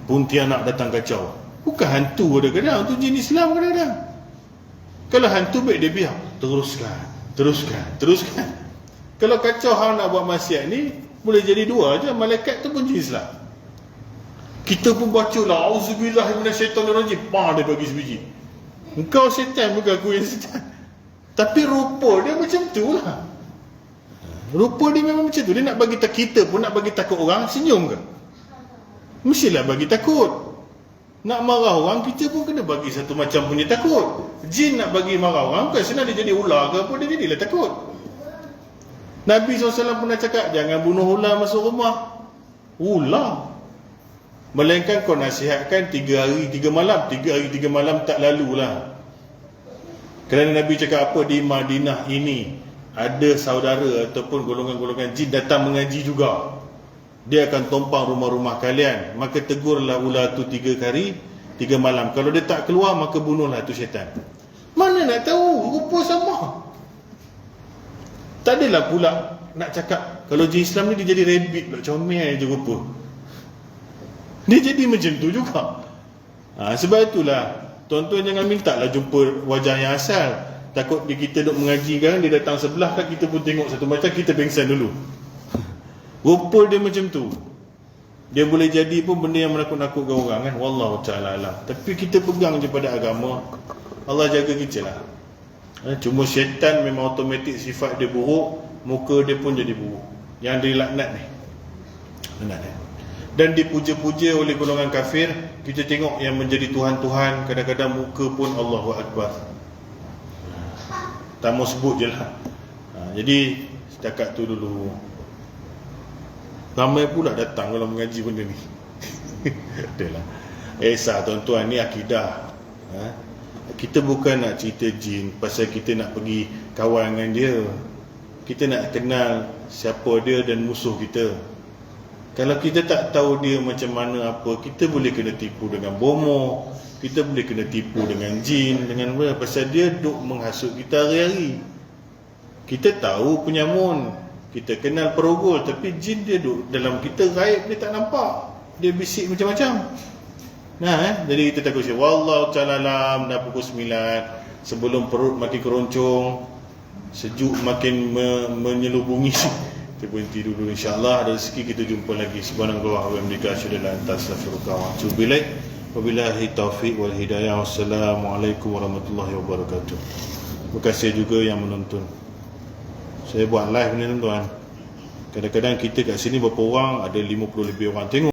pontianak datang kacau. Bukan hantu kadang-kadang, tu jin Islam kadang-kadang. Kalau hantu baik dia biar, teruskan. Kalau kacau hang nak buat maksiat ni, boleh jadi dua je, malaikat tu pun jin Islam. Kita pun baca lah, auzubillahi minasyaitonirrajim, dia bagi sebiji. Engkau setan, bukan aku yang setan. Tapi rupa dia macam tu lah. Rupa dia memang macam tu. Dia nak bagi kita pun nak bagi takut orang, senyum ke? Mestilah bagi takut. Nak marah orang, kita pun kena bagi satu macam punya takut. Jin nak bagi marah orang, bukan senang dia jadi ular ke apa, dia jadilah takut. Nabi SAW pernah cakap, jangan bunuh ular masuk rumah. Ular. Melainkan kau nasihatkan 3 hari 3 malam. 3 hari 3 malam tak lalulah. Kerana Nabi cakap apa, di Madinah ini ada saudara ataupun golongan-golongan jin datang mengaji juga. Dia akan tumpang rumah-rumah kalian. Maka tegurlah ular tu 3 hari 3 malam. Kalau dia tak keluar, maka bunuhlah tu syaitan. Mana nak tahu, rupa sama. Tak adalah pula nak cakap kalau jin Islam ni dia jadi rabbit pula, comel je rupa. Dia jadi macam tu juga. Sebab itulah tuan-tuan jangan minta lah jumpa wajah yang asal. Takut kita duk mengaji kan, dia datang sebelah kan, kita pun tengok satu macam, kita pengsan dulu. Rupa dia macam tu. Dia boleh jadi pun benda yang menakut-nakutkan orang kan. Wallahu ta'ala alam. Tapi kita pegang je pada agama. Allah jaga kita lah. Cuma syaitan memang automatik sifat dia buruk, muka dia pun jadi buruk. Yang dilaknat ni. Dan dipuja-puja oleh golongan kafir. Kita tengok yang menjadi Tuhan-Tuhan, kadang-kadang muka pun Allahu Akbar. Tak mau sebut je lah. Jadi setakat tu dulu. Ramai pula datang kalau mengaji benda ni. Adalah. Esah tuan-tuan, ni akidah. Kita bukan nak cerita jin pasal kita nak pergi kawan dengan dia. Kita nak kenal siapa dia dan musuh kita. Kalau kita tak tahu dia macam mana apa, kita boleh kena tipu dengan bomoh, kita boleh kena tipu dengan jin, dengan apa, pasal dia duk menghasut kita hari-hari. Kita tahu penyamun, kita kenal perogol, tapi jin dia duk dalam kita, gaib dia tak nampak. Dia bisik macam-macam. Jadi kita takut siapa. Wallahu ta'ala alam. Dah pukul 9. Sebelum perut makin keroncong, sejuk makin menyelubungi, kita berhenti dulu. InsyaAllah ada rezeki kita jumpa lagi. Subhanallah wa bihamdihi asyhadu an la ilaha illa anta astaghfiruka wa atubu ilaik. Wabillahi taufiq wal hidayah. Wassalamualaikum warahmatullahi wabarakatuh. Terima kasih juga yang menonton. Saya buat live ni tuan-tuan. Kadang-kadang kita kat sini berapa orang, ada 50 lebih orang tengok.